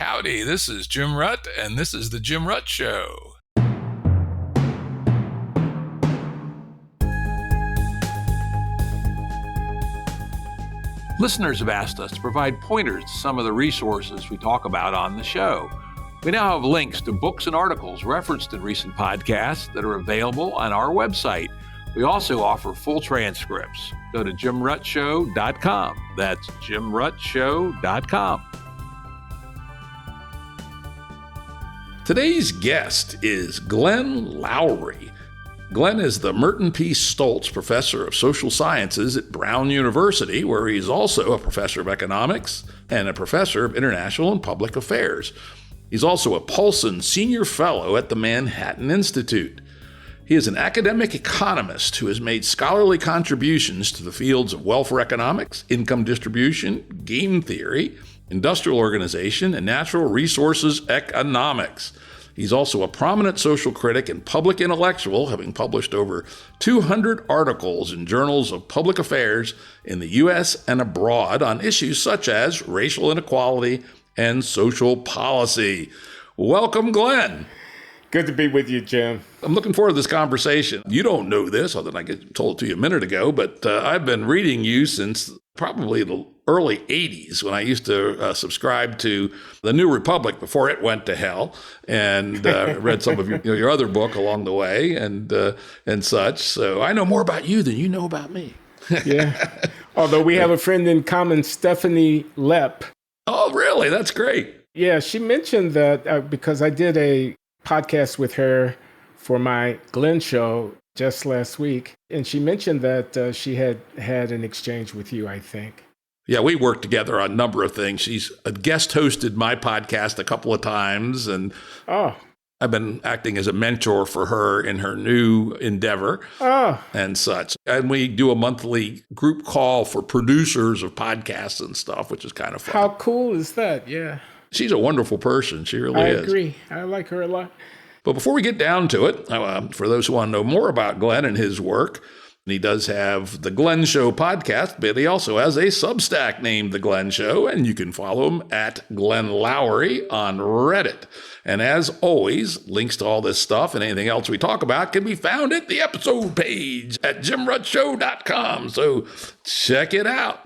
Howdy, this is Jim Rutt, and this is The Jim Rutt Show. Listeners have asked us to provide pointers to some of the resources we talk about on the show. We now have links to books and articles referenced in recent podcasts that are available on our website. We also offer full transcripts. Go to jimruttshow.com. That's jimruttshow.com. Today's guest is Glenn Loury. Glenn is the Merton P. Stoltz Professor of Social Sciences at Brown University, where he's also a professor of economics and a professor of international and public affairs. He's also a Paulson Senior Fellow at the Manhattan Institute. He is an academic economist who has made scholarly contributions to the fields of welfare economics, income distribution, game theory, industrial organization, and natural resources economics. He's also a prominent social critic and public intellectual, having published over 200 articles in journals of public affairs in the U.S. and abroad on issues such as racial inequality and social policy. Welcome, Glenn. Good to be with you, Jim. I'm looking forward to this conversation. You don't know this, other than I told it to you a minute ago, but I've been reading you since probably the early 80s when I used to subscribe to The New Republic before it went to hell, and read some of your other book along the way and such. So I know more about you than you know about me. Yeah. Although we have a friend in common, Stephanie Lepp. Oh, really? That's great. Yeah, she mentioned that because I did a podcast with her for my Glenn show just last week. And she mentioned that she had an exchange with you, I think. Yeah, we worked together on a number of things. She's guest hosted my podcast a couple of times. And I've been acting as a mentor for her in her new endeavor and such. And we do a monthly group call for producers of podcasts and stuff, which is kind of fun. How cool is that? Yeah. She's a wonderful person. She really is. I agree. I like her a lot. But before we get down to it, for those who want to know more about Glenn and his work, he does have the Glenn Show podcast, but he also has a Substack named The Glenn Show, and you can follow him at Glenn Loury on Reddit. And as always, links to all this stuff and anything else we talk about can be found at the episode page at jimruttshow.com. So check it out.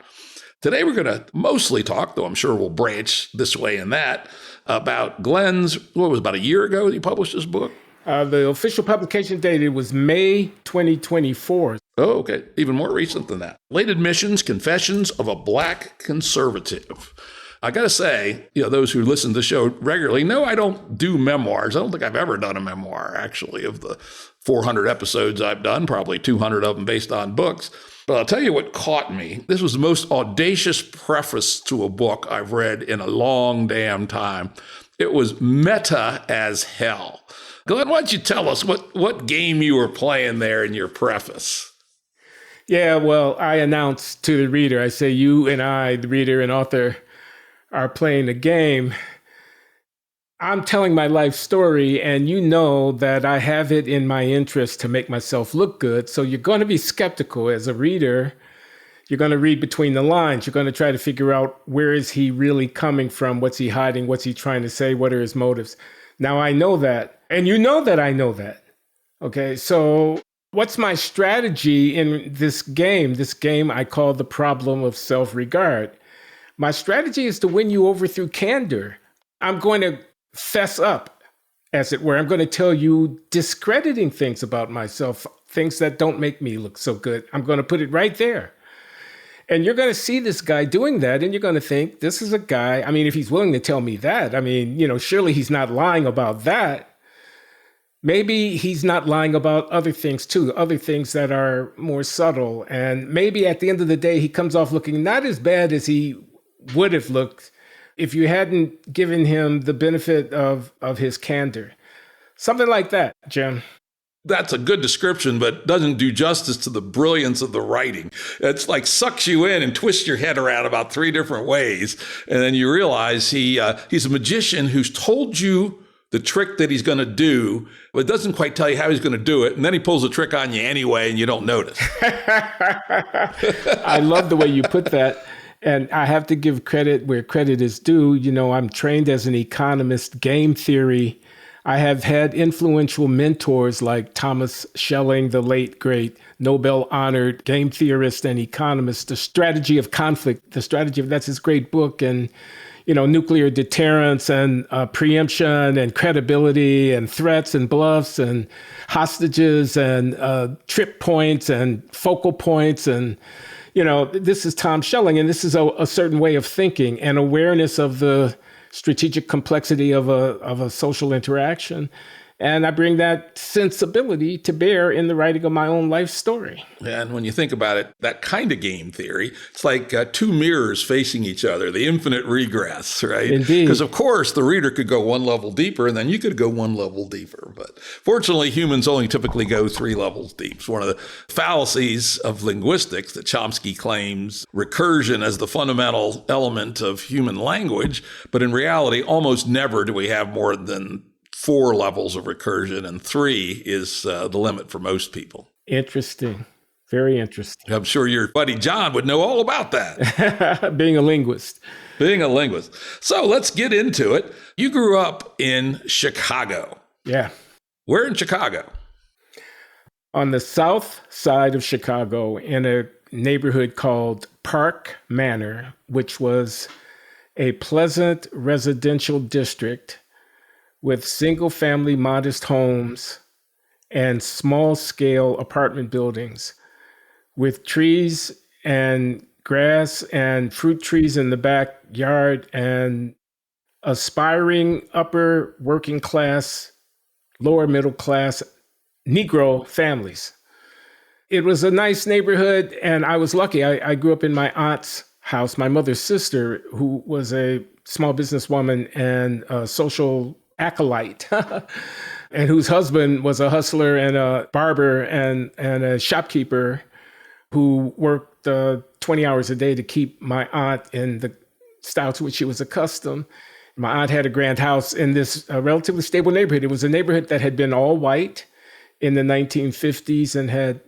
Today, we're going to mostly talk, though I'm sure we'll branch this way and that, about Glenn's, about a year ago that he published this book? The official publication date, it was May 2024. Oh, okay. Even more recent than that. Late Admissions, Confessions of a Black Conservative. I got to say, those who listen to the show regularly know I don't do memoirs. I don't think I've ever done a memoir, actually, of the 400 episodes I've done, probably 200 of them based on books. But I'll tell you what caught me. This was the most audacious preface to a book I've read in a long damn time. It was meta as hell. Glenn, why don't you tell us what game you were playing there in your preface? Yeah, well, I announced to the reader, I say you and I, the reader and author, are playing a game. I'm telling my life story, and you know that I have it in my interest to make myself look good. So you're going to be skeptical as a reader. You're going to read between the lines. You're going to try to figure out, where is he really coming from? What's he hiding? What's he trying to say? What are his motives? Now, I know that, and you know that I know that. Okay, so what's my strategy in this game? This game I call the problem of self-regard. My strategy is to win you over through candor. I'm going to fess up, as it were. I'm going to tell you discrediting things about myself, things that don't make me look so good. I'm going to put it right there. And you're going to see this guy doing that, and you're going to think, this is a guy, if he's willing to tell me that, surely he's not lying about that. Maybe he's not lying about other things too, other things that are more subtle. And maybe at the end of the day, he comes off looking not as bad as he would have looked if you hadn't given him the benefit of his candor. Something like that, Jim. That's a good description, but doesn't do justice to the brilliance of the writing. It's like sucks you in and twists your head around about 3 different ways. And then you realize he's a magician who's told you the trick that he's going to do, but doesn't quite tell you how he's going to do it. And then he pulls the trick on you anyway, and you don't notice. I love the way you put that. And I have to give credit where credit is due. I'm trained as an economist, game theory. I have had influential mentors like Thomas Schelling, the late, great Nobel-honored game theorist and economist. The Strategy of Conflict, that's his great book. And nuclear deterrence and preemption and credibility and threats and bluffs and hostages and trip points and focal points. And, this is Tom Schelling, and this is a certain way of thinking and awareness of the strategic complexity of a social interaction. And I bring that sensibility to bear in the writing of my own life story. And when you think about it, that kind of game theory, it's like two mirrors facing each other, the infinite regress, right? Indeed. Because, of course, the reader could go one level deeper, and then you could go one level deeper. But fortunately, humans only typically go 3 levels deep. It's one of the fallacies of linguistics that Chomsky claims recursion as the fundamental element of human language. But in reality, almost never do we have more than 4 levels of recursion, and 3 is the limit for most people. Interesting. Very interesting. I'm sure your buddy John would know all about that. Being a linguist. So let's get into it. You grew up in Chicago. Yeah. Where in Chicago? On the south side of Chicago, in a neighborhood called Park Manor, which was a pleasant residential district with single-family modest homes and small-scale apartment buildings with trees and grass and fruit trees in the backyard and aspiring upper working class, lower middle class Negro families. It was a nice neighborhood, and I was lucky. I grew up in my aunt's house, my mother's sister, who was a small businesswoman and a social acolyte, and whose husband was a hustler and a barber and a shopkeeper who worked 20 hours a day to keep my aunt in the style to which she was accustomed. My aunt had a grand house in this relatively stable neighborhood. It was a neighborhood that had been all white in the 1950s and had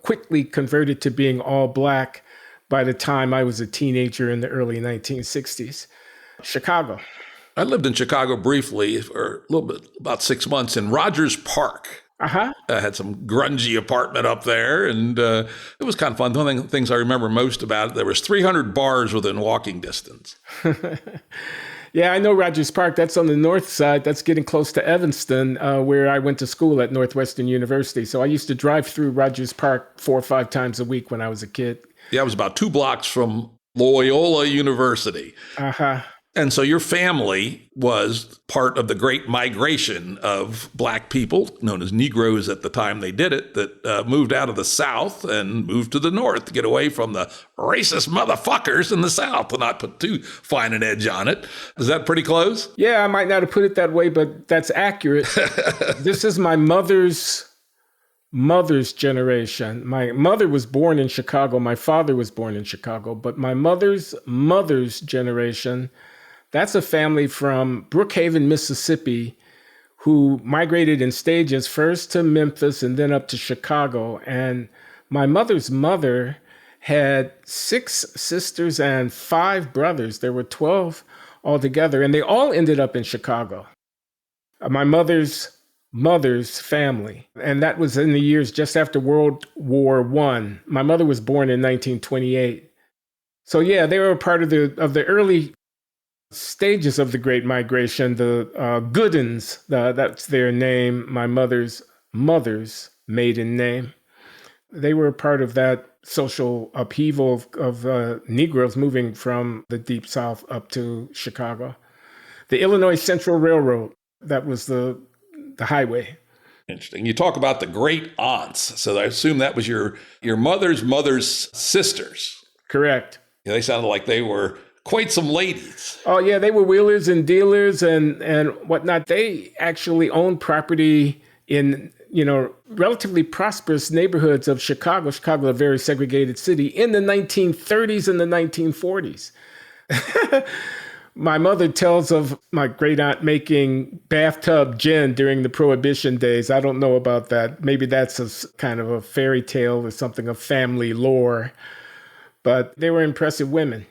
quickly converted to being all black by the time I was a teenager in the early 1960s. Chicago. I lived in Chicago briefly for a little bit, about 6 months in Rogers Park. I had some grungy apartment up there, and it was kind of fun. One of the things I remember most about it, there was 300 bars within walking distance. Yeah, I know Rogers Park. That's on the north side. That's getting close to Evanston, where I went to school at Northwestern University. So I used to drive through Rogers Park 4 or 5 times a week when I was a kid. Yeah, it was about 2 blocks from Loyola University. And so your family was part of the great migration of Black people, known as Negroes at the time they did it, that moved out of the South and moved to the North to get away from the racist motherfuckers in the South, to not put too fine an edge on it. Is that pretty close? Yeah, I might not have put it that way, but that's accurate. This is my mother's generation. My mother was born in Chicago. My father was born in Chicago. But my mother's generation, that's a family from Brookhaven, Mississippi, who migrated in stages, first to Memphis and then up to Chicago. And my mother's mother had 6 sisters and 5 brothers. There were 12 altogether, and they all ended up in Chicago. My mother's family. And that was in the years just after World War I. My mother was born in 1928. So yeah, they were a part of the early stages of the Great Migration. The Goodins, that's their name, my mother's maiden name. They were a part of that social upheaval of Negroes moving from the Deep South up to Chicago. The Illinois Central Railroad, that was the highway. Interesting. You talk about the great aunts. So I assume that was your mother's sisters. Correct. Yeah, they sounded like they were quite some ladies. Oh, yeah, they were wheelers and dealers and whatnot. They actually owned property in, relatively prosperous neighborhoods of Chicago. Chicago, a very segregated city, in the 1930s and the 1940s. My mother tells of my great aunt making bathtub gin during the Prohibition days. I don't know about that. Maybe that's a kind of a fairy tale or something of family lore. But they were impressive women.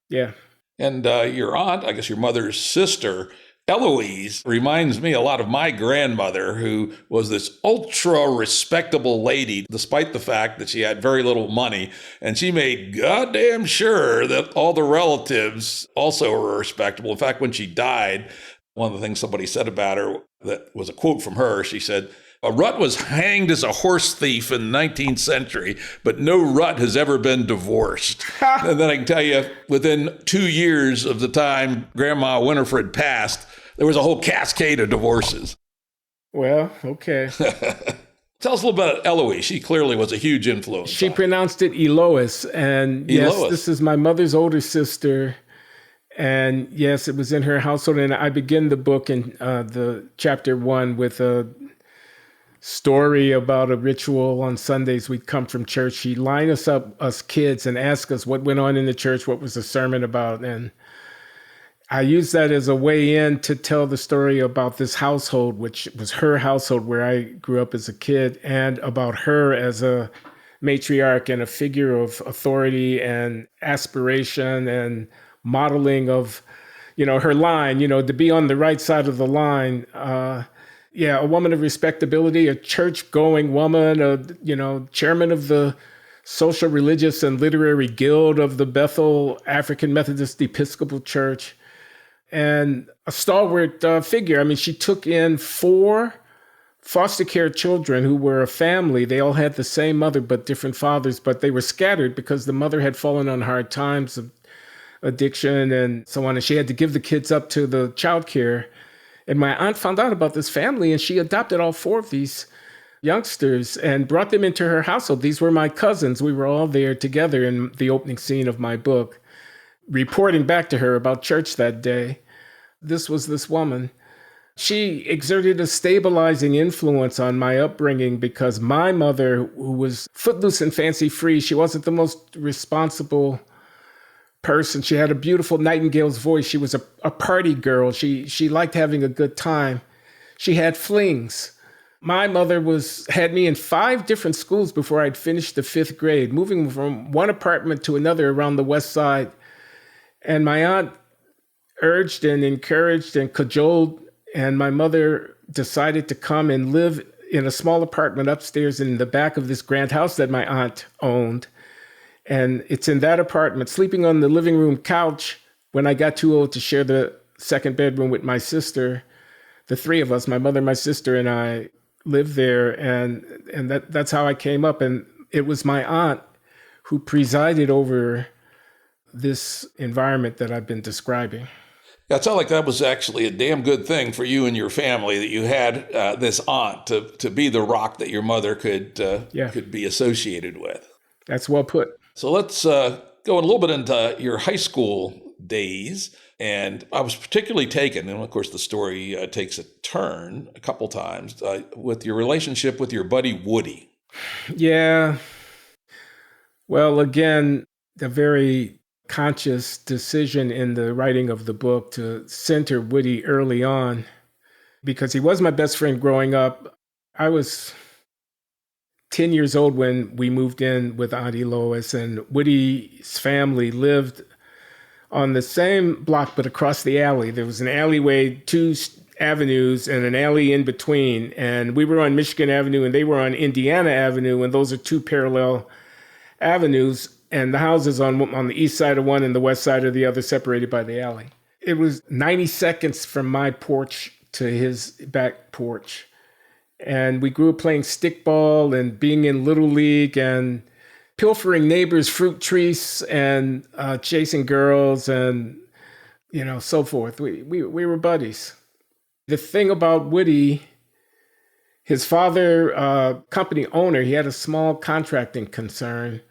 Yeah. And your aunt, I guess your mother's sister, Eloise, reminds me a lot of my grandmother, who was this ultra respectable lady, despite the fact that she had very little money. And she made goddamn sure that all the relatives also were respectable. In fact, when she died, one of the things somebody said about her that was a quote from her, she said, "A rut was hanged as a horse thief in the 19th century, but no rut has ever been divorced." And then I can tell you, within 2 years of the time Grandma Winifred passed, there was a whole cascade of divorces. Well, okay. Tell us a little bit about Eloise. She clearly was a huge influence. She pronounced it Eloise. And yes, this is my mother's older sister. And yes, it was in her household. And I begin the book in the chapter 1 with a story about a ritual on Sundays. We'd come from church. She'd line us up, us kids, and ask us what went on in the church, what was the sermon about. And I used that as a way in to tell the story about this household, which was her household where I grew up as a kid, and about her as a matriarch and a figure of authority and aspiration and modeling of, her line, to be on the right side of the line. A woman of respectability, a church-going woman, chairman of the Social, Religious, and Literary Guild of the Bethel African Methodist Episcopal Church, and a stalwart figure. I mean, she took in 4 foster care children who were a family. They all had the same mother, but different fathers, but they were scattered because the mother had fallen on hard times of addiction and so on, and she had to give the kids up to the child care. And my aunt found out about this family, and she adopted all 4 of these youngsters and brought them into her household. These were my cousins. We were all there together in the opening scene of my book, reporting back to her about church that day. This was this woman. She exerted a stabilizing influence on my upbringing because my mother, who was footloose and fancy-free, she wasn't the most responsible person. She had a beautiful nightingale's voice. She was a party girl. She liked having a good time. She had flings. My mother had me in 5 different schools before I'd finished the 5th grade, moving from one apartment to another around the West Side. And my aunt urged and encouraged and cajoled, and my mother decided to come and live in a small apartment upstairs in the back of this grand house that my aunt owned. And it's in that apartment, sleeping on the living room couch, when I got too old to share the second bedroom with my sister. The 3 of us, my mother, my sister, and I, lived there. And that's how I came up. And it was my aunt who presided over this environment that I've been describing. Yeah, it sounds like that was actually a damn good thing for you and your family, that you had this aunt to be the rock that your mother could be associated with. That's well put. So let's go a little bit into your high school days. And I was particularly taken, and of course the story takes a turn a couple times, with your relationship with your buddy Woody. Yeah. Well, again, a very conscious decision in the writing of the book to center Woody early on, because he was my best friend growing up. I was 10 years old when we moved in with Aunt Eloise, and Woody's family lived on the same block, but across the alley. There was an alleyway, 2 avenues, and an alley in between. And we were on Michigan Avenue, and they were on Indiana Avenue, and those are 2 parallel avenues. And the houses on the east side of one and the west side of the other, separated by the alley. It was 90 seconds from my porch to his back porch. And we grew up playing stickball and being in Little League and pilfering neighbors' fruit trees and chasing girls and, so forth. We were buddies. The thing about Woody, his father, company owner, he had a small contracting concern.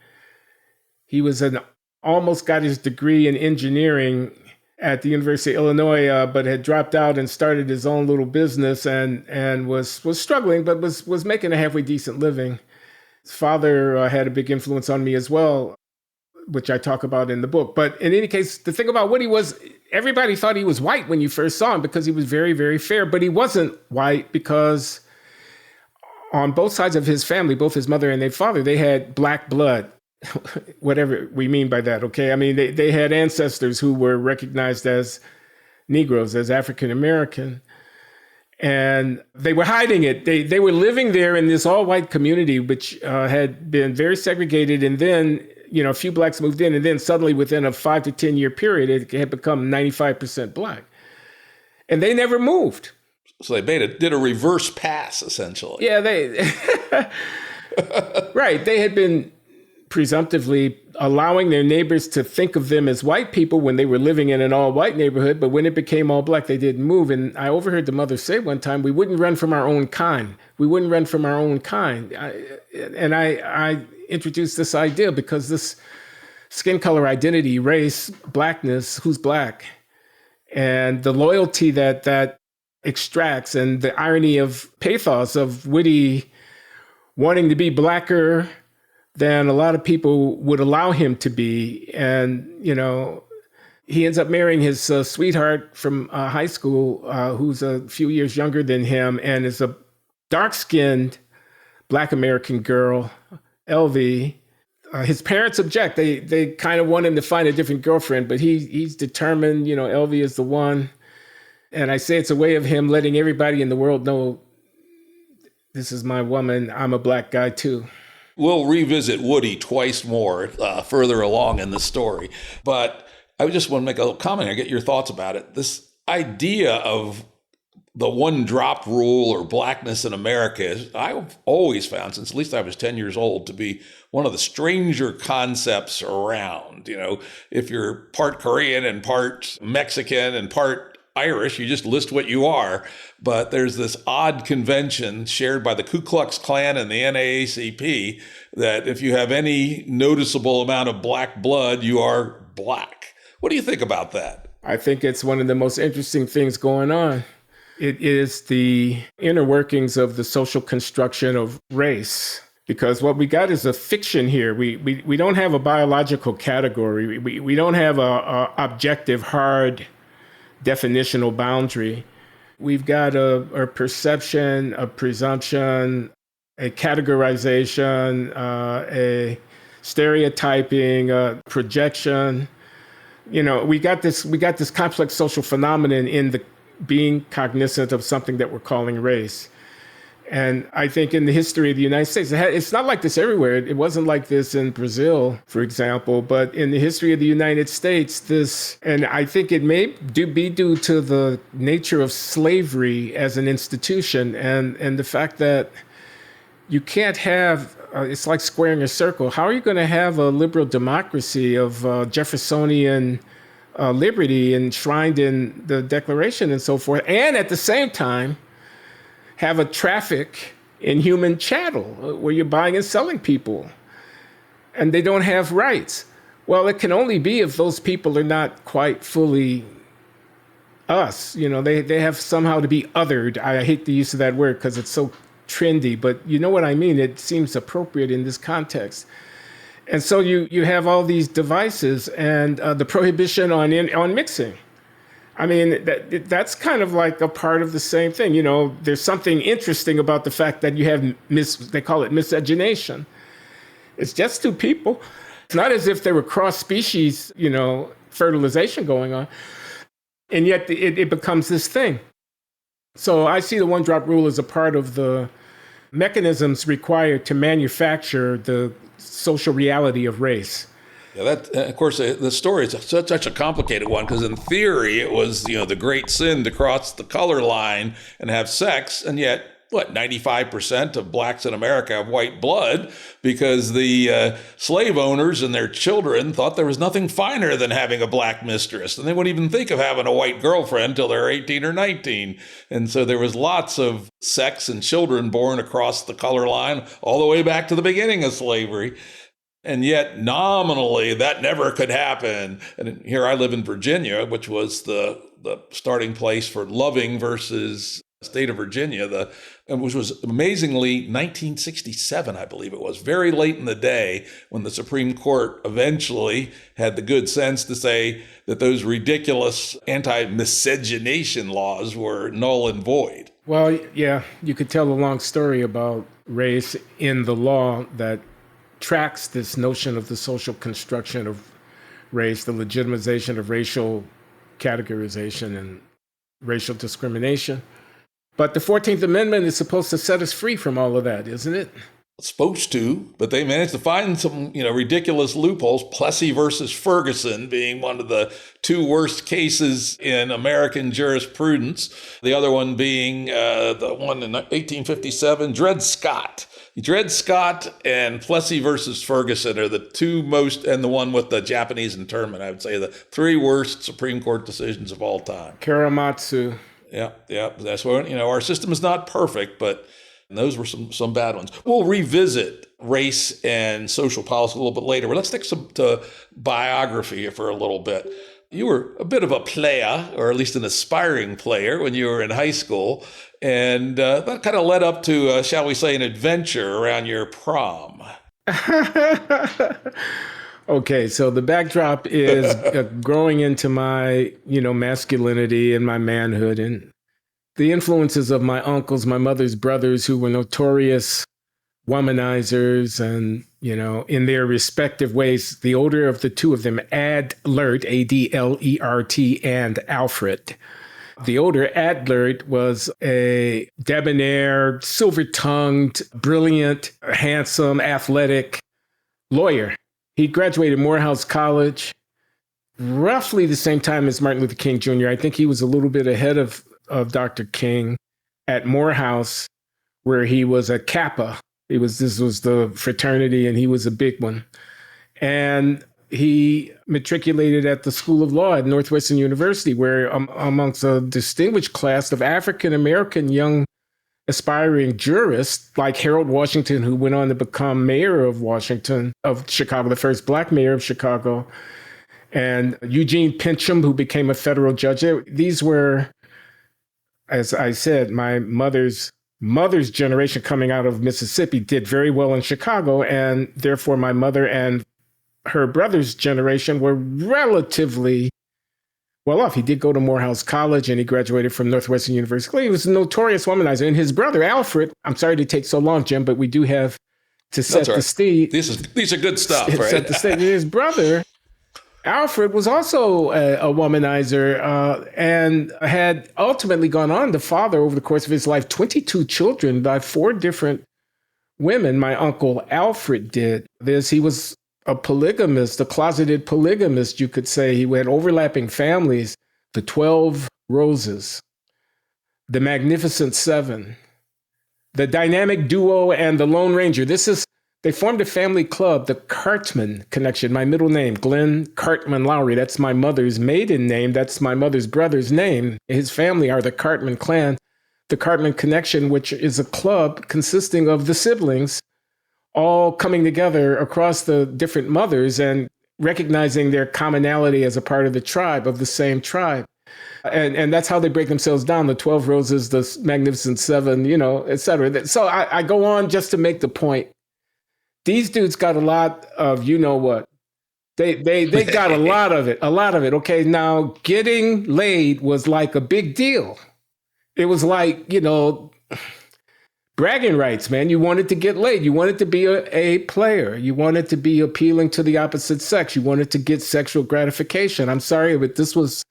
He was almost got his degree in engineering at the University of Illinois, but had dropped out and started his own little business and was struggling, but was making a halfway decent living. His father had a big influence on me as well, which I talk about in the book. But in any case, the thing about Woody was everybody thought he was white when you first saw him because he was very, very fair, but he wasn't white because on both sides of his family, both his mother and their father, they had black blood. whatever we mean by that, okay? I mean, they had ancestors who were recognized as Negroes, as African American, and they were hiding it. They were living there in this all-white community, which had been very segregated, and then a few blacks moved in, and then suddenly within a 5 to 10 year period, it had become 95% black. And they never moved. So they did a reverse pass, essentially. Yeah, right. They had been presumptively allowing their neighbors to think of them as white people when they were living in an all-white neighborhood, but when it became all black, they didn't move. And I overheard the mother say one time, we wouldn't run from our own kind. We wouldn't run from our own kind. I introduced this idea because this skin color identity, race, blackness, who's black, and the loyalty that extracts, and the irony of pathos of Whitty wanting to be blacker than a lot of people would allow him to be. And, he ends up marrying his sweetheart from high school, who's a few years younger than him and is a dark-skinned Black American girl, Elvie. His parents object. They kind of want him to find a different girlfriend, but he's determined, Elvie is the one. And I say it's a way of him letting everybody in the world know, this is my woman. I'm a black guy too. We'll revisit Woody twice more further along in the story. But I just want to make a little comment and get your thoughts about it. This idea of the one drop rule or blackness in America, I've always found, since at least I was 10 years old, to be one of the stranger concepts around. If you're part Korean and part Mexican and part Irish, you just list what you are. But there's this odd convention shared by the Ku Klux Klan and the NAACP that if you have any noticeable amount of black blood, you are black. What do you think about that? I think it's one of the most interesting things going on. It is the inner workings of the social construction of race. Because what we got is a fiction here. We don't have a biological category. We don't have a objective, hard definitional boundary. We've got a perception, a presumption, a categorization, a stereotyping, a projection. We got this complex social phenomenon in the being cognizant of something that we're calling race. And I think in the history of the United States, it's not like this everywhere. It wasn't like this in Brazil, for example, but in the history of the United States, and I think it may be due to the nature of slavery as an institution and the fact that you can't have, it's like squaring a circle. How are you going to have a liberal democracy of Jeffersonian liberty enshrined in the Declaration and so forth, and at the same time, have a traffic in human chattel where you're buying and selling people and they don't have rights? Well, it can only be if those people are not quite fully us. They have somehow to be othered. I hate the use of that word because it's so trendy, but you know what I mean? It seems appropriate in this context. And so you have all these devices and the prohibition on mixing. I mean, that's kind of like a part of the same thing. There's something interesting about the fact that you have they call it miscegenation. It's just two people. It's not as if there were cross-species, fertilization going on. And yet it becomes this thing. So I see the one-drop rule as a part of the mechanisms required to manufacture the social reality of race. Yeah, of course, the story is such a complicated one because in theory it was, the great sin to cross the color line and have sex, and yet 95% of blacks in America have white blood because the slave owners and their children thought there was nothing finer than having a black mistress, and they wouldn't even think of having a white girlfriend until they're 18 or 19. And so there was lots of sex and children born across the color line all the way back to the beginning of slavery. And yet, nominally, that never could happen. And here I live in Virginia, which was the starting place for Loving versus state of Virginia, which was amazingly 1967, I believe it was, very late in the day when the Supreme Court eventually had the good sense to say that those ridiculous anti-miscegenation laws were null and void. Well, yeah, you could tell a long story about race in the law that tracks this notion of the social construction of race, the legitimization of racial categorization and racial discrimination. But the 14th Amendment is supposed to set us free from all of that, isn't it? Supposed to, but they managed to find some, ridiculous loopholes. Plessy versus Ferguson being one of the two worst cases in American jurisprudence. The other one being the one in 1857, Dred Scott. Dred Scott and Plessy versus Ferguson are the two most, and the one with the Japanese internment, I would say the three worst Supreme Court decisions of all time. Karamatsu. Yeah. That's what, our system is not perfect, but those were some bad ones. We'll revisit race and social policy a little bit later, but let's stick to biography for a little bit. You were a bit of a player, or at least an aspiring player, when you were in high school, and that kind of led up to, shall we say, an adventure around your prom. Okay, so the backdrop is growing into my, masculinity and my manhood, and the influences of my uncles, my mother's brothers, who were notorious womanizers and, in their respective ways. The older of the two of them, Adlert, Adlert, and Alfred. The older, Adlert, was a debonair, silver-tongued, brilliant, handsome, athletic lawyer. He graduated Morehouse College roughly the same time as Martin Luther King Jr. I think he was a little bit ahead of Dr. King at Morehouse, where he was a Kappa. This was the fraternity, and he was a big one. And he matriculated at the School of Law at Northwestern University, where amongst a distinguished class of African-American young aspiring jurists, like Harold Washington, who went on to become mayor of Chicago, the first black mayor of Chicago, and Eugene Pincham, who became a federal judge. These were, as I said, my mother's generation coming out of Mississippi did very well in Chicago, and therefore my mother and her brother's generation were relatively well off. He did go to Morehouse College, and he graduated from Northwestern University. He was a notorious womanizer. And his brother, Alfred, I'm sorry to take so long, Jim, but we do have to set the stage. These are good stuff, right? Set the stage. His brother, Alfred, was also a womanizer and had ultimately gone on to father, over the course of his life, 22 children by 4 different women. My uncle Alfred did this. He was a polygamist, a closeted polygamist, you could say. He had overlapping families, the 12 Roses, the Magnificent Seven, the Dynamic Duo, and the Lone Ranger. They formed a family club, the Cartman Connection. My middle name, Glenn Cartman Loury. That's my mother's maiden name. That's my mother's brother's name. His family are the Cartman clan. The Cartman Connection, which is a club consisting of the siblings all coming together across the different mothers and recognizing their commonality as a part of the tribe, of the same tribe. And that's how they break themselves down, the 12 Roses, the Magnificent Seven, et cetera. So I go on just to make the point. These dudes got a lot of, what? They got a lot of it. Okay, now getting laid was like a big deal. It was like, bragging rights, man. You wanted to get laid. You wanted to be a player. You wanted to be appealing to the opposite sex. You wanted to get sexual gratification. I'm sorry, but this was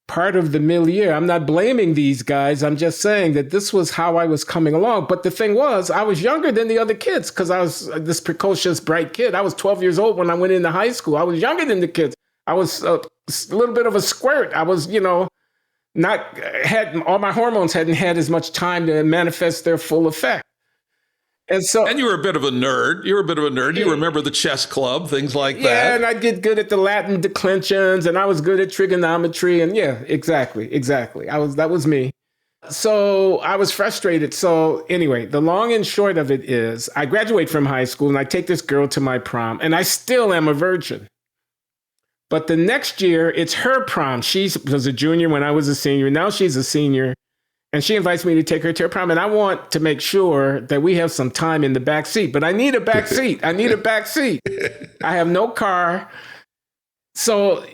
part of the milieu. I'm not blaming these guys. I'm just saying that this was how I was coming along. But the thing was, I was younger than the other kids because I was this precocious, bright kid. I was 12 years old when I went into high school. I was younger than the kids. I was a little bit of a squirt. I was, all my hormones hadn't had as much time to manifest their full effect. And you were a bit of a nerd. You remember the chess club, things like that. Yeah, and I did good at the Latin declensions, and I was good at trigonometry. And yeah, exactly. That was me. So I was frustrated. So anyway, the long and short of it is I graduate from high school and I take this girl to my prom, and I still am a virgin. But the next year, it's her prom. She was a junior when I was a senior. Now she's a senior. And she invites me to take her to her prom. And I want to make sure that we have some time in the back seat. But I need a back seat. I have no car. So,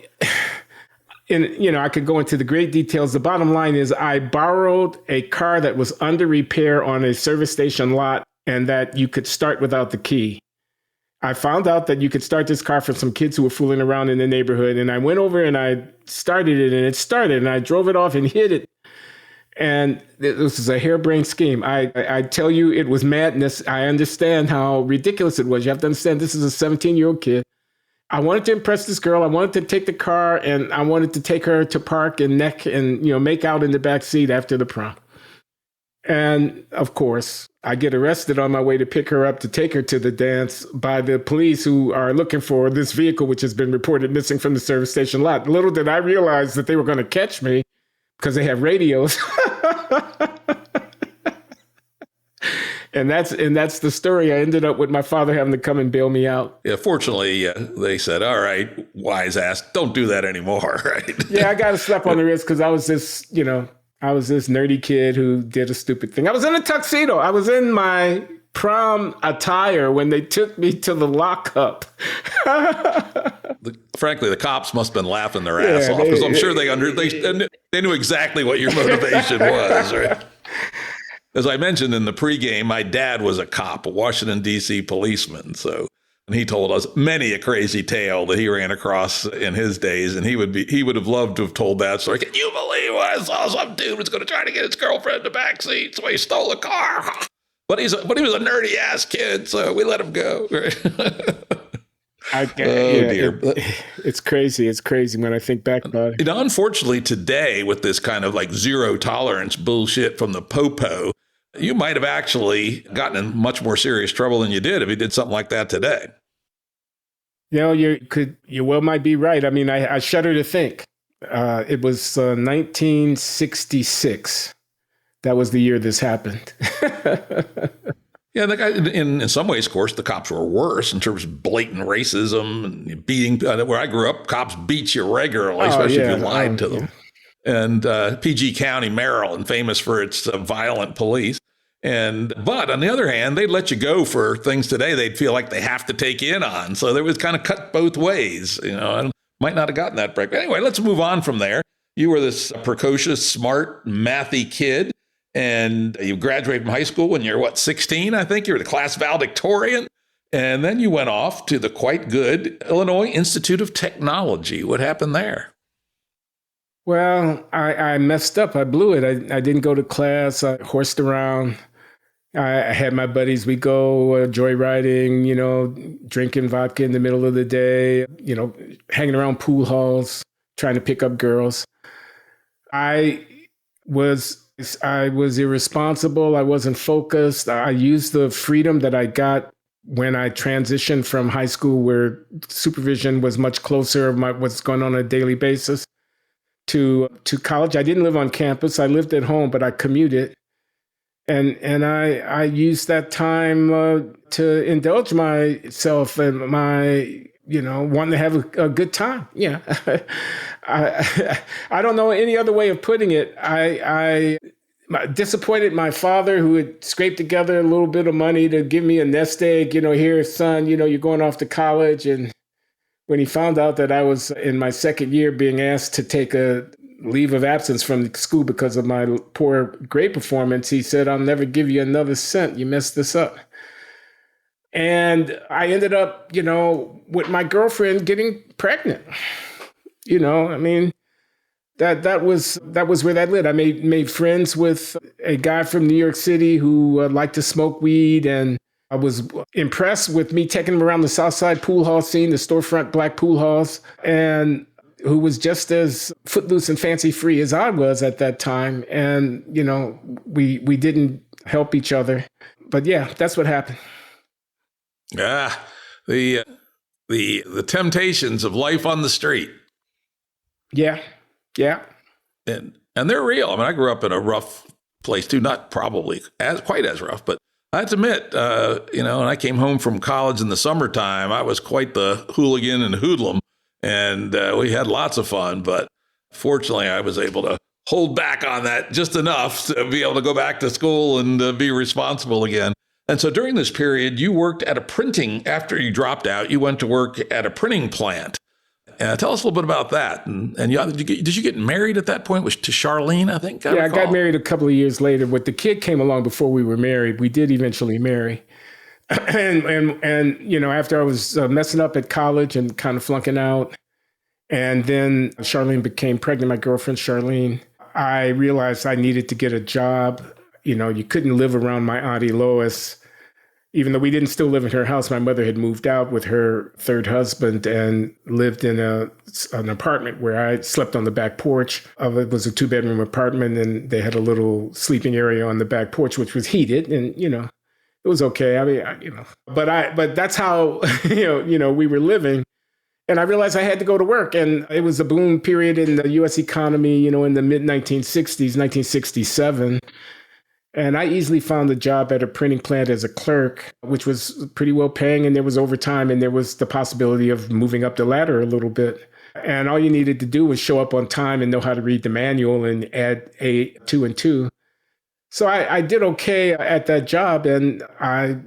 I could go into the great details. The bottom line is I borrowed a car that was under repair on a service station lot and that you could start without the key. I found out that you could start this car from some kids who were fooling around in the neighborhood. And I went over and I started it, and it started, and I drove it off and hit it. And this is a harebrained scheme. I tell you, it was madness. I understand how ridiculous it was. You have to understand, this is a 17-year-old kid. I wanted to impress this girl. I wanted to take the car, and I wanted to take her to park and make out in the back seat after the prom. And of course, I get arrested on my way to pick her up to take her to the dance by the police, who are looking for this vehicle, which has been reported missing from the service station lot. Little did I realize that they were going to catch me because they have radios. And that's the story. I ended up with my father having to come and bail me out. Yeah, fortunately, they said, all right, wise ass, don't do that anymore, right? Yeah, I got a slap on the wrist because I was this nerdy kid who did a stupid thing. I was in a tuxedo. I was in my prom attire when they took me to the lockup. Frankly, the cops must have been laughing their ass off, because I'm sure they knew exactly what your motivation was, right? As I mentioned in the pregame, my dad was a cop, a Washington, D.C. policeman. And he told us many a crazy tale that he ran across in his days. And he would have loved to have told that story. Can you believe I saw some dude was going to try to get his girlfriend in the backseat, so he stole a car? But he was a nerdy ass kid, so we let him go. Dear. It's crazy. It's crazy when I think back about it. Unfortunately, today, with this kind of like zero tolerance bullshit from the popo, you might have actually gotten in much more serious trouble than you did if you did something like that today. You well might be right. I mean, I shudder to think. It was 1966. That was the year this happened. Yeah, in some ways, of course, the cops were worse in terms of blatant racism and beating. Where I grew up, cops beat you regularly, especially if you lied to them. And PG County, Maryland, famous for its violent police. But on the other hand, they'd let you go for things today they'd feel like they have to take you in on. So there was kind of cut both ways, I might not have gotten that break. But anyway, let's move on from there. You were this precocious, smart, mathy kid, and you graduated from high school when you're 16, I think. You were the class valedictorian. And then you went off to the quite good Illinois Institute of Technology. What happened there? Well, I messed up. I blew it. I didn't go to class. I horsed around. I had my buddies. We go joyriding, drinking vodka in the middle of the day, hanging around pool halls, trying to pick up girls. I was irresponsible. I wasn't focused. I used the freedom that I got when I transitioned from high school, where supervision was much closer of what's going on a daily basis, to college. I didn't live on campus. I lived at home, but I commuted. And I used that time to indulge myself and my, wanting to have a good time. Yeah. I don't know any other way of putting it. I disappointed my father, who had scraped together a little bit of money to give me a nest egg. Here, son, you're going off to college. And when he found out that I was in my second year being asked to take a leave of absence from school because of my poor grade performance, he said, I'll never give you another cent. You messed this up. And I ended up, with my girlfriend getting pregnant. That was where that led. I made friends with a guy from New York City who liked to smoke weed, and I was impressed with me taking him around the South Side pool hall scene, the storefront black pool halls, and who was just as footloose and fancy free as I was at that time. And, we didn't help each other. But yeah, that's what happened. The temptations of life on the street. Yeah. Yeah. And they're real. I mean, I grew up in a rough place too, not probably quite as rough, but I have to admit, when I came home from college in the summertime, I was quite the hooligan and hoodlum. And we had lots of fun, but fortunately, I was able to hold back on that just enough to be able to go back to school and be responsible again. And so during this period, you worked at after you dropped out, you went to work at a printing plant. Tell us a little bit about that. And did you get married at that point? To Charlene, I think? I got married a couple of years later. But the kid came along before we were married. We did eventually marry. And after I was messing up at college and kind of flunking out, and then Charlene became pregnant, my girlfriend Charlene, I realized I needed to get a job. You couldn't live around my Auntie Lois. Even though we didn't still live in her house, my mother had moved out with her third husband and lived in an apartment where I slept on the back porch. It was a 2-bedroom apartment, and they had a little sleeping area on the back porch, which was heated, and it was okay. I mean, but that's how we were living. And I realized I had to go to work, and it was a boom period in the U.S. economy, in the mid 1960s, 1967. And I easily found a job at a printing plant as a clerk, which was pretty well paying, and there was overtime, and there was the possibility of moving up the ladder a little bit. And all you needed to do was show up on time and know how to read the manual and add 2 and 2. So I did okay at that job, and I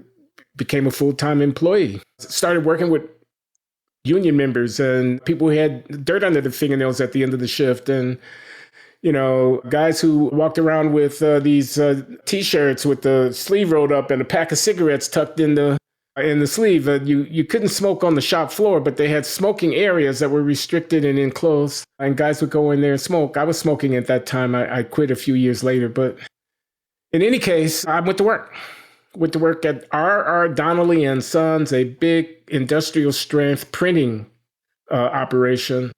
became a full-time employee. Started working with union members and people who had dirt under their fingernails at the end of the shift, and guys who walked around with these T-shirts with the sleeve rolled up and a pack of cigarettes tucked in the sleeve. You couldn't smoke on the shop floor, but they had smoking areas that were restricted and enclosed, and guys would go in there and smoke. I was smoking at that time. I quit a few years later, but in any case, I went to work. Went to work at R.R. Donnelly and Sons, a big industrial strength printing operation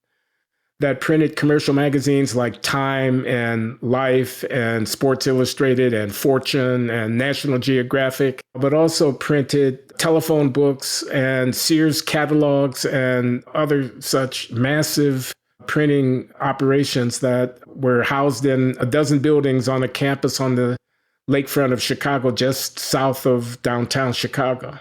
that printed commercial magazines like Time and Life and Sports Illustrated and Fortune and National Geographic, but also printed telephone books and Sears catalogs and other such massive printing operations that were housed in a dozen buildings on a campus on the lakefront of Chicago, just south of downtown Chicago.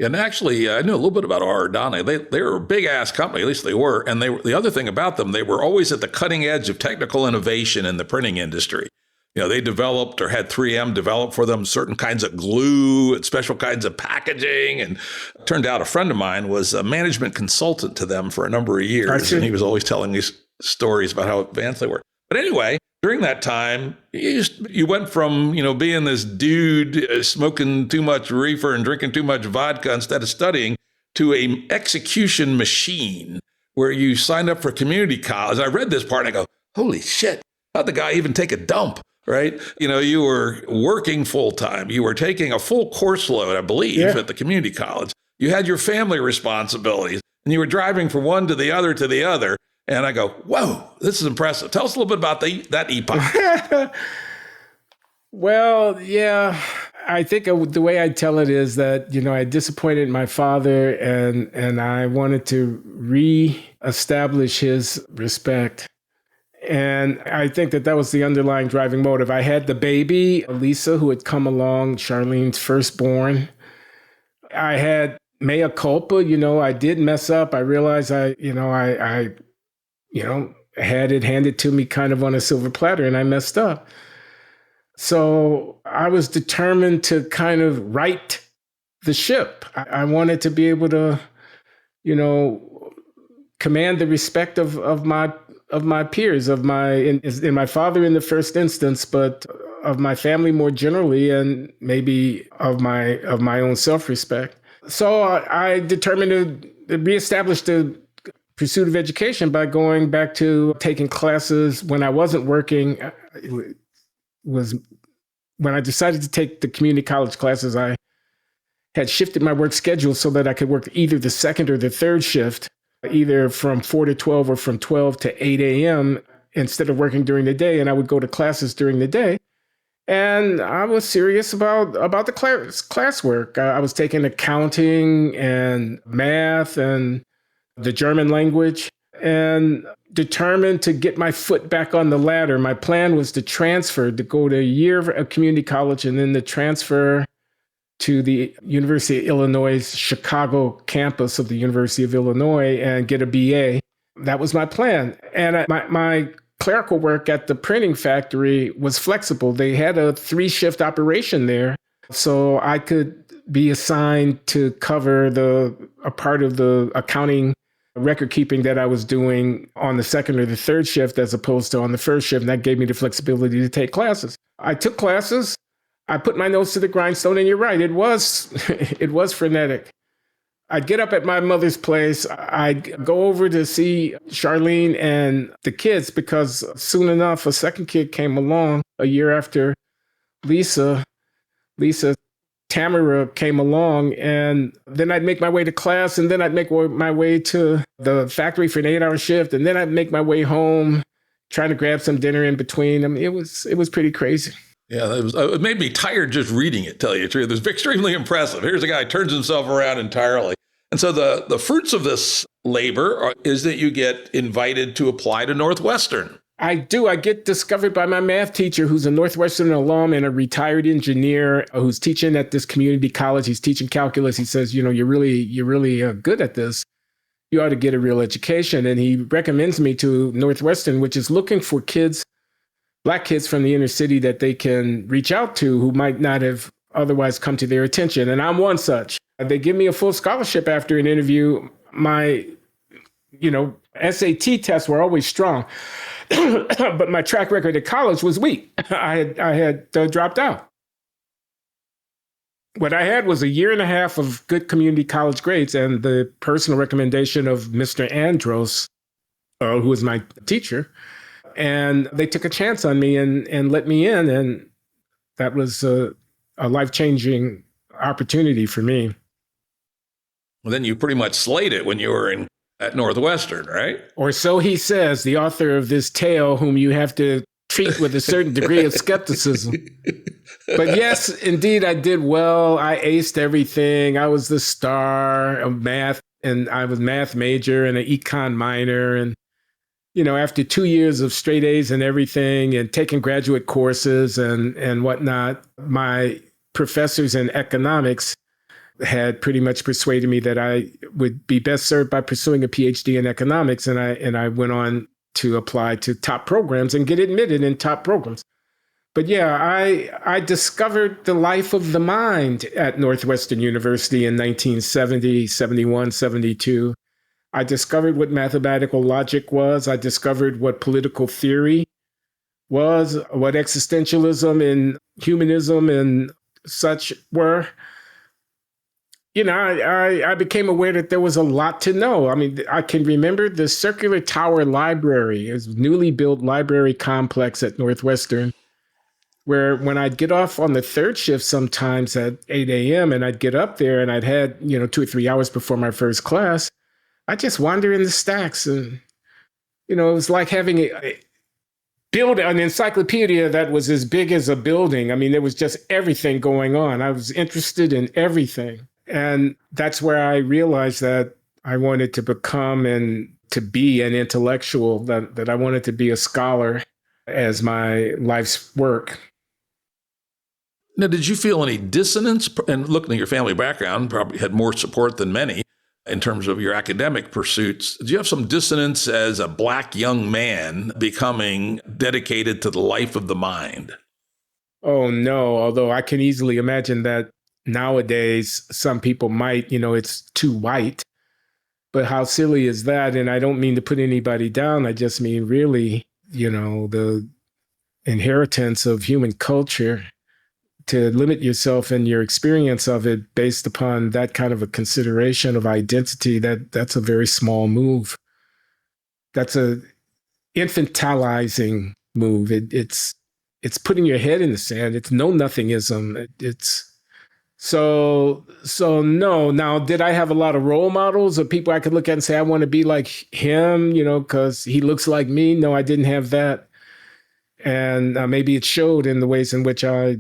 And actually, I knew a little bit about R.R. Donnelly. They were a big-ass company, at least they were. And the other thing about them, they were always at the cutting edge of technical innovation in the printing industry. They developed or had 3M develop for them certain kinds of glue and special kinds of packaging. And it turned out a friend of mine was a management consultant to them for a number of years. And he was always telling these stories about how advanced they were. But anyway, during that time, you went from, being this dude smoking too much reefer and drinking too much vodka instead of studying to an execution machine where you signed up for community college. I read this part and I go, holy shit, how'd the guy even take a dump, right? You were working full time. You were taking a full course load, I believe, at the community college. You had your family responsibilities and you were driving from one to the other. And I go, whoa, this is impressive. Tell us a little bit about that epoch. Well, yeah, I think the way I tell it is that, I disappointed my father and I wanted to reestablish his respect. And I think that was the underlying driving motive. I had the baby, Elisa, who had come along, Charlene's firstborn. I had mea culpa, I did mess up. I realized I had it handed to me kind of on a silver platter, and I messed up. So I was determined to kind of right the ship. I wanted to be able to, command the respect of my peers, of my father in the first instance, but of my family more generally, and maybe of my own self-respect. So I determined to reestablish the pursuit of education by going back to taking classes when I wasn't working. It was when I decided to take the community college classes, I had shifted my work schedule so that I could work either the second or the third shift, either from 4 to 12 or from 12 to 8 a.m. instead of working during the day. And I would go to classes during the day. And I was serious about the classwork. I was taking accounting and math and the German language, and determined to get my foot back on the ladder. My plan was to go to a year of community college and then to transfer to the University of Illinois, Chicago campus of the University of Illinois and get a BA. That was my plan. And my clerical work at the printing factory was flexible. They had a 3-shift operation there, so I could be assigned to cover a part of the accounting record keeping that I was doing on the second or the third shift as opposed to on the first shift. And that gave me the flexibility to take classes. I took classes. I put my nose to the grindstone, and you're right, it was it was frenetic. I'd get up at my mother's place. I'd go over to see Charlene and the kids because soon enough, a second kid came along a year after Lisa. Lisa Tamara came along, and then I'd make my way to class, and then I'd make my way to the factory for an 8-hour shift, and then I'd make my way home, trying to grab some dinner in between. I mean, it was pretty crazy. Yeah, it made me tired just reading it, tell you the truth. It was extremely impressive. Here's a guy who turns himself around entirely. And so the fruits of this labor is that you get invited to apply to Northwestern. I do. I get discovered by my math teacher, who's a Northwestern alum and a retired engineer who's teaching at this community college. He's teaching calculus. He says, you're really good at this. You ought to get a real education. And he recommends me to Northwestern, which is looking for kids, Black kids from the inner city that they can reach out to who might not have otherwise come to their attention. And I'm one such. They give me a full scholarship after an interview. My, SAT tests were always strong, but my track record at college was weak. I had dropped out. What I had was a year and a half of good community college grades and the personal recommendation of Mr. Andros, who was my teacher. And they took a chance on me and let me in. And that was a life-changing opportunity for me. Well, then you pretty much slayed it when you were at Northwestern, right? Or so he says, the author of this tale, whom you have to treat with a certain degree of skepticism. But yes, indeed, I did well. I aced everything. I was the star of math, and I was math major and an econ minor. And, after 2 years of straight A's and everything and taking graduate courses and whatnot, my professors in economics had pretty much persuaded me that I would be best served by pursuing a PhD in economics. And I went on to apply to top programs and get admitted in top programs. But yeah, I discovered the life of the mind at Northwestern University in 1970, 71, 72. I discovered what mathematical logic was. I discovered what political theory was, what existentialism and humanism and such were. I became aware that there was a lot to know. I mean, I can remember the Circular Tower Library, a newly built library complex at Northwestern, where when I'd get off on the third shift sometimes at 8 a.m. and I'd get up there and I'd had, 2 or 3 hours before my first class, I'd just wander in the stacks. And, it was like having build an encyclopedia that was as big as a building. I mean, there was just everything going on. I was interested in everything. And that's where I realized that I wanted to become and to be an intellectual, that I wanted to be a scholar as my life's work. Now, did you feel any dissonance? And looking at your family background, probably had more support than many in terms of your academic pursuits. Did you have some dissonance as a Black young man becoming dedicated to the life of the mind? Oh, no, although I can easily imagine that nowadays, some people might, it's too white, but how silly is that? And I don't mean to put anybody down. I just mean really, the inheritance of human culture, to limit yourself and your experience of it based upon that kind of a consideration of identity, that's a very small move. That's a infantilizing move. It's putting your head in the sand. It's know-nothingism. So no. Now, did I have a lot of role models of people I could look at and say, I want to be like him, because he looks like me? No, I didn't have that. And maybe it showed in the ways in which I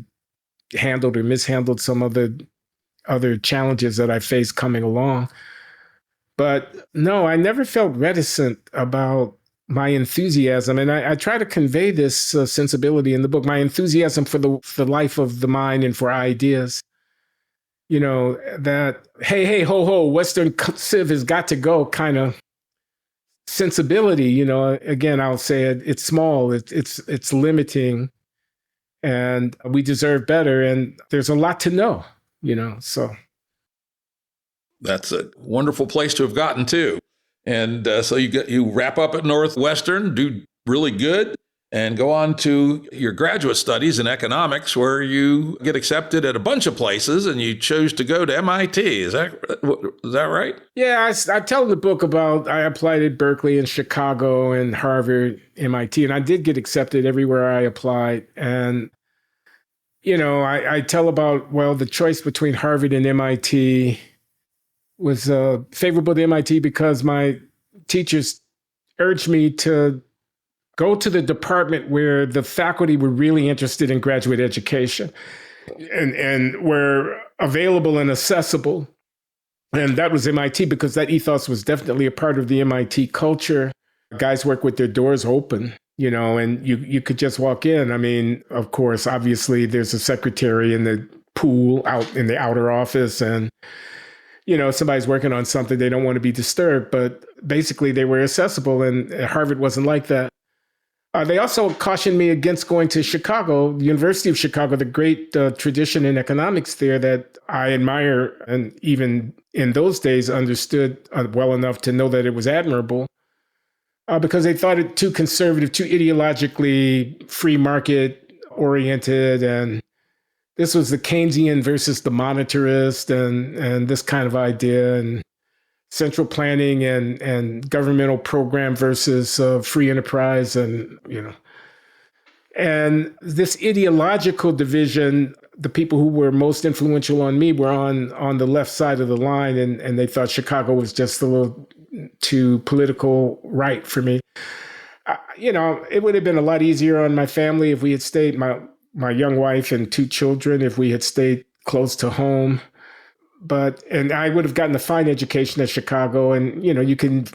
handled or mishandled some of the other challenges that I faced coming along. But no, I never felt reticent about my enthusiasm. And I try to convey this sensibility in the book, my enthusiasm for the life of the mind and for ideas. That, hey, ho, Western Civ has got to go kind of sensibility, again, I'll say it's small, it's limiting, and we deserve better. And there's a lot to know, so. That's a wonderful place to have gotten to. And so you wrap up at Northwestern, do really good. and go on to your graduate studies in economics, where you get accepted at a bunch of places, and you chose to go to MIT. Is that right? Yeah, I tell in the book about I applied at Berkeley and Chicago and Harvard, MIT, and I did get accepted everywhere I applied. And, I tell about, the choice between Harvard and MIT was favorable to MIT because my teachers urged me to go to the department where the faculty were really interested in graduate education and were available and accessible. And that was MIT because that ethos was definitely a part of the MIT culture. Guys work with their doors open, and you could just walk in. I mean, of course, obviously there's a secretary in the pool out in the outer office, and somebody's working on something, they don't want to be disturbed, but basically they were accessible, and Harvard wasn't like that. They also cautioned me against going to Chicago, the University of Chicago, the great tradition in economics there that I admire, and even in those days understood well enough to know that it was admirable, because they thought it too conservative, too ideologically free market oriented, and this was the Keynesian versus the monetarist, and this kind of idea, and central planning and governmental program versus free enterprise, and this ideological division. The people who were most influential on me were on the left side of the line, and they thought Chicago was just a little too political right for me. It would have been a lot easier on my family if we had stayed, my young wife and 2 children, if we had stayed close to home. And I would have gotten a fine education at Chicago. And, you can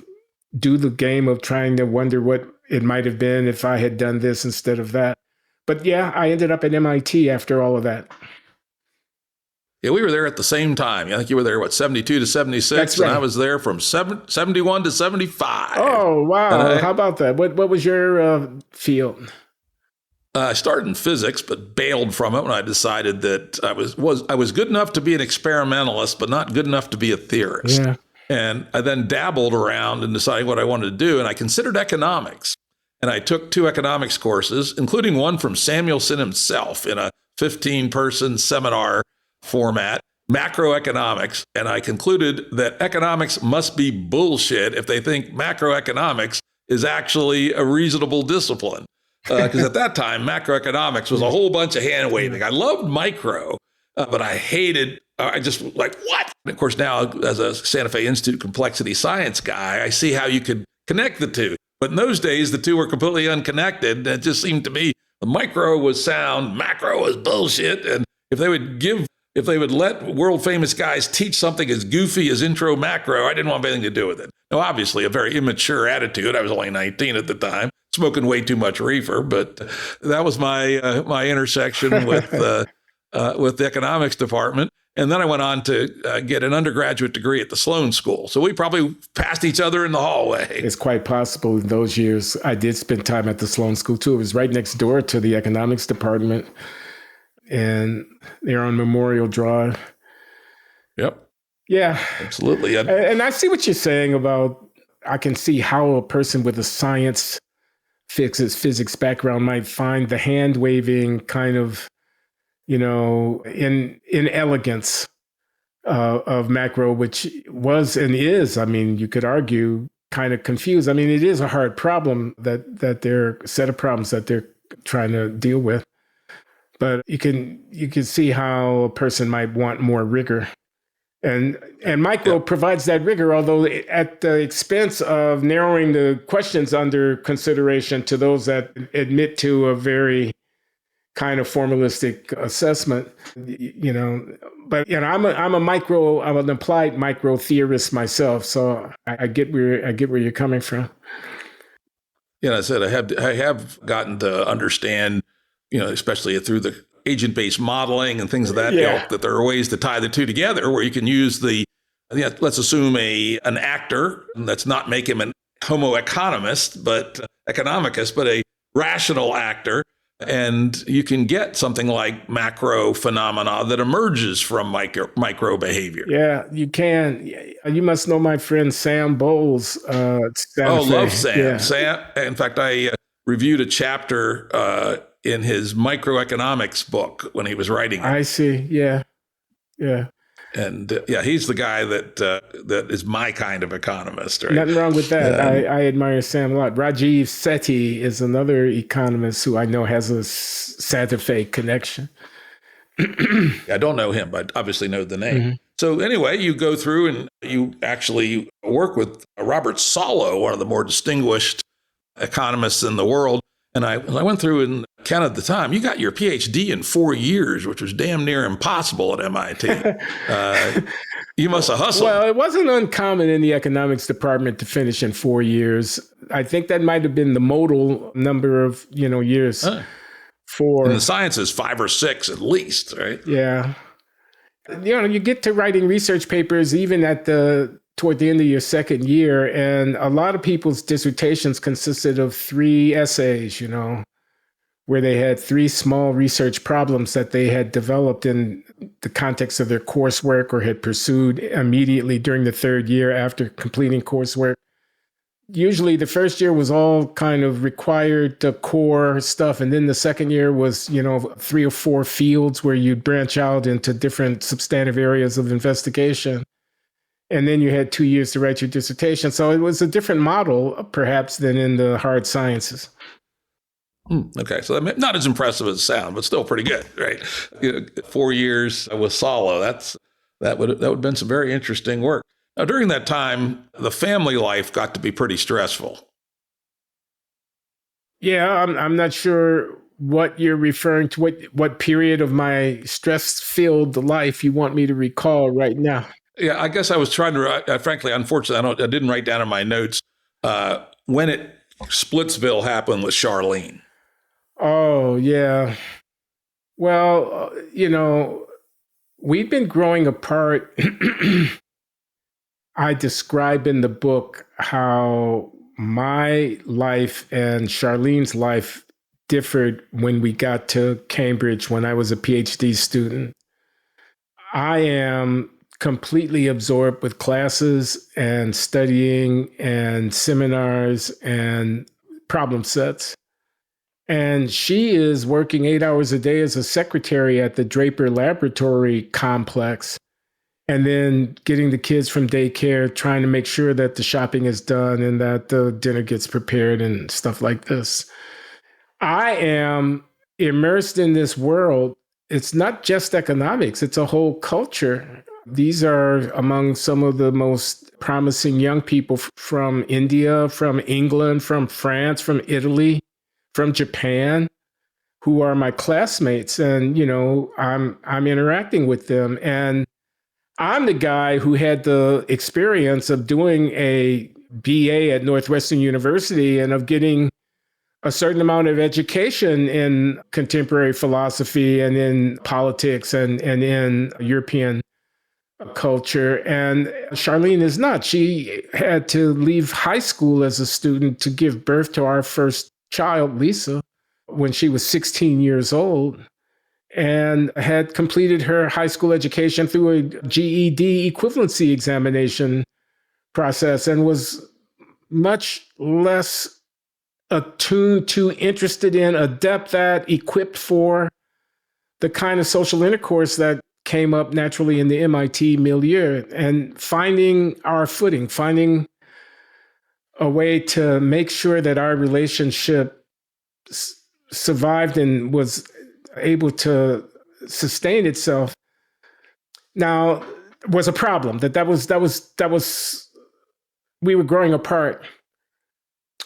do the game of trying to wonder what it might have been if I had done this instead of that. But yeah, I ended up at MIT after all of that. Yeah, we were there at the same time. I think you were there, 72 to 76? That's right. And I was there from 71 to 75. Oh, wow. How about that? What was your field? I started in physics, but bailed from it when I decided that I was good enough to be an experimentalist, but not good enough to be a theorist. Yeah. And I then dabbled around in deciding what I wanted to do, and I considered economics. And I took 2 economics courses, including one from Samuelson himself in a 15-person seminar format, macroeconomics. And I concluded that economics must be bullshit if they think macroeconomics is actually a reasonable discipline. Because at that time, macroeconomics was a whole bunch of hand waving. I loved micro, but I hated, I just like, what? And of course, now as a Santa Fe Institute complexity science guy, I see how you could connect the two. But in those days, the two were completely unconnected. And it just seemed to me the micro was sound, macro was bullshit. And if they would let world famous guys teach something as goofy as intro macro, I didn't want anything to do with it. Now, obviously, a very immature attitude. I was only 19 at the time, smoking way too much reefer, but that was my intersection with the economics department. And then I went on to get an undergraduate degree at the Sloan School. So we probably passed each other in the hallway. It's quite possible in those years. I did spend time at the Sloan School, too. It was right next door to the economics department. And they're on Memorial Drive. Yep. Yeah. Absolutely. And I see what you're saying about, I can see how a person with a science physics background might find the hand waving kind of, in elegance of macro, which was and is, I mean, you could argue, kind of confused. I mean, it is a hard problem that they're set of problems that they're trying to deal with. But you can see how a person might want more rigor. And micro provides that rigor, although at the expense of narrowing the questions under consideration to those that admit to a very kind of formalistic assessment, But I'm an applied micro theorist myself, so I get where you're coming from. I said I have gotten to understand, especially through the agent-based modeling and things of that ilk, that there are ways to tie the two together where you can use let's assume an actor, and let's not make him an homo economist, but economicus, but a rational actor. And you can get something like macro phenomena that emerges from micro behavior. Yeah, you can. You must know my friend Sam Bowles. Love Sam. Yeah. Sam. In fact, I reviewed a chapter in his microeconomics book when he was writing it. I see. Yeah. Yeah. And he's the guy that is my kind of economist. Right? Nothing wrong with that. I admire Sam a lot. Rajiv Sethi is another economist who I know has a Santa Fe connection. I don't know him, but I obviously know the name. Mm-hmm. So anyway, you go through and you actually work with Robert Solow, one of the more distinguished economists in the world. And I went through and counted the time. You got your PhD in 4 years, which was damn near impossible at MIT. You must have hustled. Well, it wasn't uncommon in the economics department to finish in 4 years. I think that might have been the modal number of years. For in the sciences, 5 or 6 at least, right? Yeah. You get to writing research papers even toward the end of your second year, and a lot of people's dissertations consisted of 3 essays, where they had 3 small research problems that they had developed in the context of their coursework or had pursued immediately during the third year after completing coursework. Usually the first year was all kind of required core stuff. And then the second year was, 3 or 4 fields where you'd branch out into different substantive areas of investigation. And then you had 2 years to write your dissertation. So it was a different model, perhaps, than in the hard sciences. Okay, so not as impressive as it sounds, but still pretty good, right? 4 years with Solow, that would have been some very interesting work. Now, during that time, the family life got to be pretty stressful. Yeah, I'm not sure what you're referring to, what period of my stress-filled life you want me to recall right now. Yeah, I guess I was trying to, frankly, unfortunately, I didn't write down in my notes when Splitsville happened with Charlene. Oh, yeah. Well, we've been growing apart. I describe in the book how my life and Charlene's life differed when we got to Cambridge when I was a PhD student. I am completely absorbed with classes and studying and seminars and problem sets. And she is working 8 hours a day as a secretary at the Draper Laboratory complex, and then getting the kids from daycare, trying to make sure that the shopping is done and that the dinner gets prepared and stuff like this. I am immersed in this world. It's not just economics, it's a whole culture. These are among some of the most promising young people from India, from England, from France, from Italy, from Japan, who are my classmates. And, I'm interacting with them. And I'm the guy who had the experience of doing a BA at Northwestern University and of getting a certain amount of education in contemporary philosophy and in politics and in European culture. And Charlene is not. She had to leave high school as a student to give birth to our first child, Lisa, when she was 16 years old, and had completed her high school education through a GED equivalency examination process and was much less attuned to, interested in, adept at, equipped for the kind of social intercourse that came up naturally in the MIT milieu, and finding our footing, finding a way to make sure that our relationship survived and was able to sustain itself. Now, was a problem that was we were growing apart.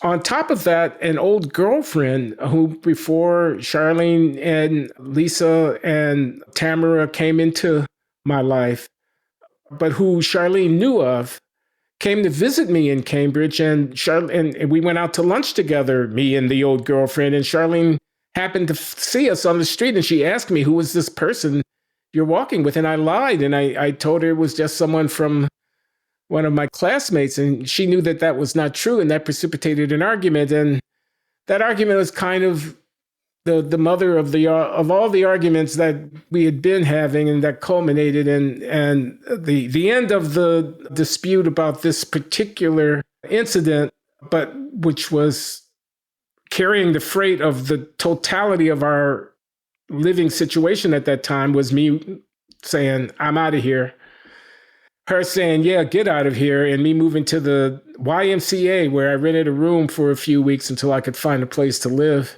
On top of that, an old girlfriend who, before Charlene and Lisa and Tamara came into my life, but who Charlene knew of, came to visit me in Cambridge, and we went out to lunch together, me and the old girlfriend, and Charlene happened to see us on the street, and she asked me, who was this person you're walking with? And I lied, and I told her it was just someone from one of my classmates, and she knew that was not true, and that precipitated an argument, and that argument was kind of the mother of all the arguments that we had been having, and that culminated in the end of the dispute about this particular incident, but which was carrying the freight of the totality of our living situation at that time was me saying, I'm out of here. Her saying, yeah, get out of here. And me moving to the YMCA, where I rented a room for a few weeks until I could find a place to live,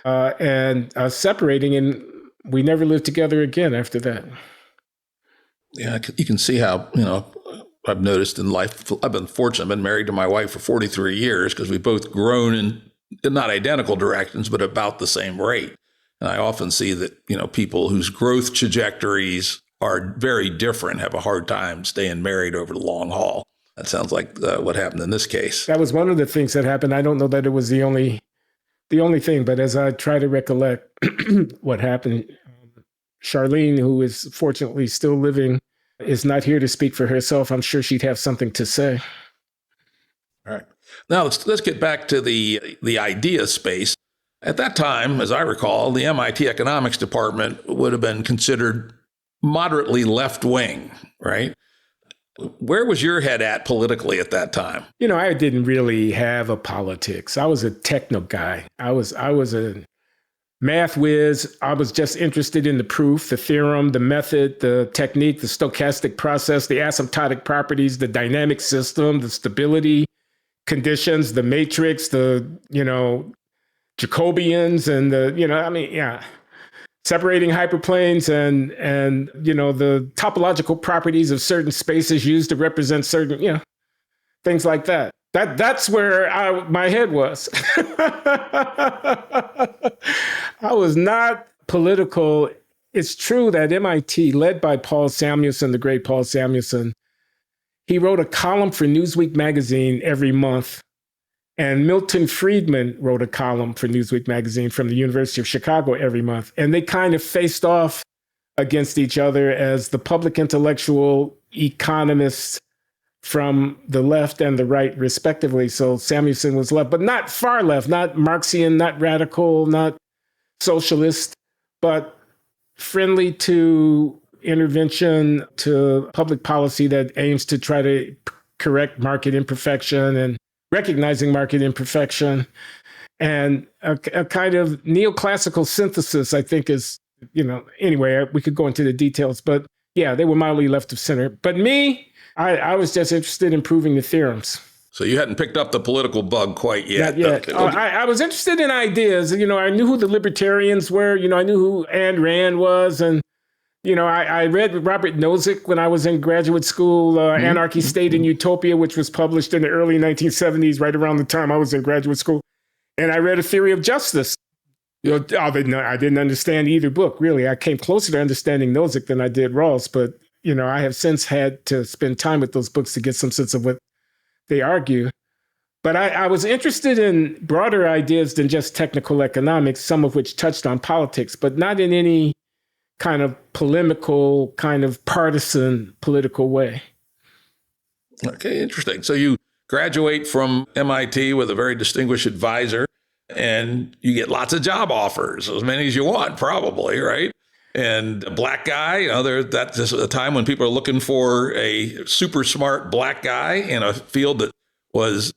and separating. And we never lived together again after that. Yeah, you can see how, I've noticed in life, I've been fortunate. I've been married to my wife for 43 years because we've both grown in not identical directions, but about the same rate. And I often see that, people whose growth trajectories are very different have a hard time staying married over the long haul. That sounds like what happened in this case. That was one of the things that happened. I don't know that it was the only thing, but as I try to recollect what happened, Charlene, who is fortunately still living, is not here to speak for herself. I'm sure she'd have something to say. All right. Now let's get back to the idea space. At that time, as I recall, the MIT economics department would have been considered moderately left-wing, right? Where was your head at politically at that time? I didn't really have a politics. I was a techno guy. I was a math whiz. I was just interested in the proof, the theorem, the method, the technique, the stochastic process, the asymptotic properties, the dynamic system, the stability conditions, the matrix, the, Jacobians and separating hyperplanes and the topological properties of certain spaces used to represent certain, things like that. That's where my head was. I was not political. It's true that MIT, led by Paul Samuelson, the great Paul Samuelson, he wrote a column for Newsweek magazine every month. And Milton Friedman wrote a column for Newsweek magazine from the University of Chicago every month. And they kind of faced off against each other as the public intellectual economists from the left and the right, respectively. So Samuelson was left, but not far left, not Marxian, not radical, not socialist, but friendly to intervention, to public policy that aims to try to correct market imperfection and recognizing market imperfection. And a kind of neoclassical synthesis, I think, is, anyway, we could go into the details, but yeah, they were mildly left of center. But me, I was just interested in proving the theorems. So you hadn't picked up the political bug quite yet. Not yet. Okay. I was interested in ideas. I knew who the libertarians were. I knew who Ayn Rand was. And, I read Robert Nozick when I was in graduate school, Anarchy, State, and Utopia, which was published in the early 1970s, right around the time I was in graduate school. And I read A Theory of Justice. I didn't understand either book, really. I came closer to understanding Nozick than I did Rawls, but I have since had to spend time with those books to get some sense of what they argue. But I was interested in broader ideas than just technical economics, some of which touched on politics, but not in any kind of polemical, kind of partisan political way. Okay, interesting. So you graduate from MIT with a very distinguished advisor, and you get lots of job offers, as many as you want, probably, right? And a black guy, that's just a time when people are looking for a super smart black guy in a field that was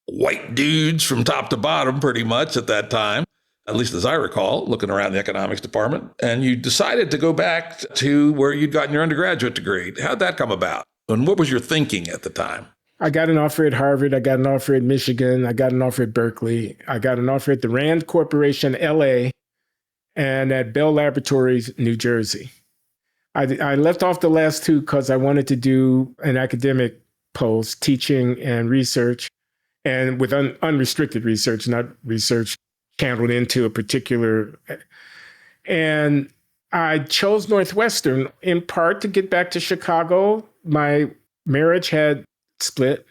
white dudes from top to bottom pretty much at that time, at least as I recall, looking around the economics department. And you decided to go back to where you'd gotten your undergraduate degree. How'd that come about? And what was your thinking at the time? I got an offer at Harvard. I got an offer at Michigan. I got an offer at Berkeley. I got an offer at the Rand Corporation, LA, and at Bell Laboratories, New Jersey. I left off the last two because I wanted to do an academic post, teaching and research, and with unrestricted research, not research channeled into a particular. And I chose Northwestern in part to get back to Chicago. My marriage had split.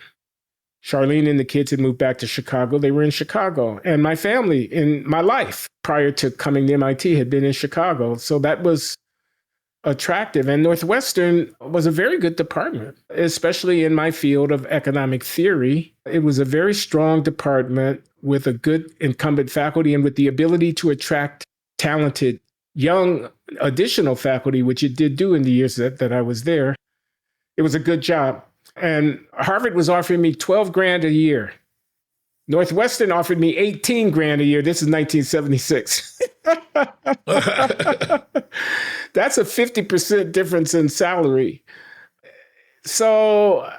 Charlene and the kids had moved back to Chicago. They were in Chicago. And my family in my life prior to coming to MIT had been in Chicago. So that was attractive. And Northwestern was a very good department, especially in my field of economic theory. It was a very strong department with a good incumbent faculty and with the ability to attract talented young additional faculty, which it did do in the years that I was there. It was a good job. And Harvard was offering me $12,000 a year Northwestern offered me 18 grand a year. This is 1976. That's a 50% difference in salary. So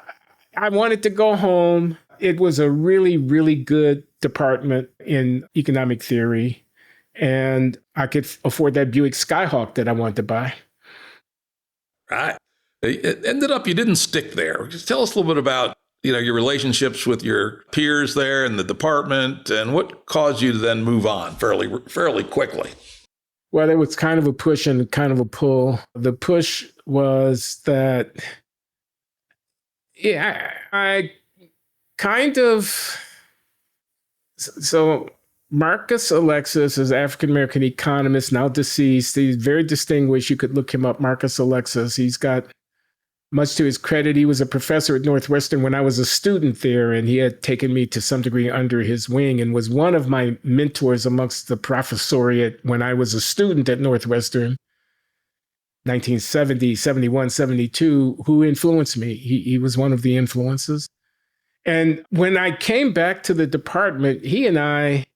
I wanted to go home. It was a really, really good department in economic theory. And I could afford that Buick Skyhawk that I wanted to buy. Right. It ended up you didn't stick there. Just tell us a little bit about your relationships with your peers there in the department and what caused you to then move on fairly quickly. Well, there was kind of a push and kind of a pull. The push was that, I kind of, so Marcus Alexis is an African-American economist, now deceased. He's very distinguished. You could look him up, Marcus Alexis. He's got, much to his credit, he was a professor at Northwestern when I was a student there, and he had taken me to some degree under his wing and was one of my mentors amongst the professoriate when I was a student at Northwestern, 1970, 71, 72, who influenced me. He was one of the influences. And when I came back to the department, he and I,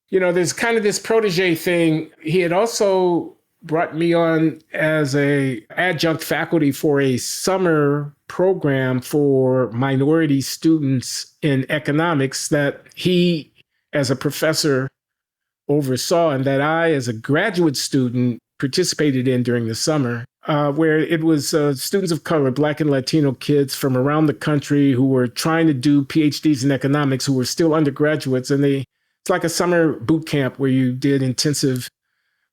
there's kind of this protege thing. He had also brought me on as a adjunct faculty for a summer program for minority students in economics that he, as a professor, oversaw and that I, as a graduate student, participated in during the summer, where it was students of color, Black and Latino kids from around the country who were trying to do PhDs in economics, who were still undergraduates. And it's like a summer boot camp where you did intensive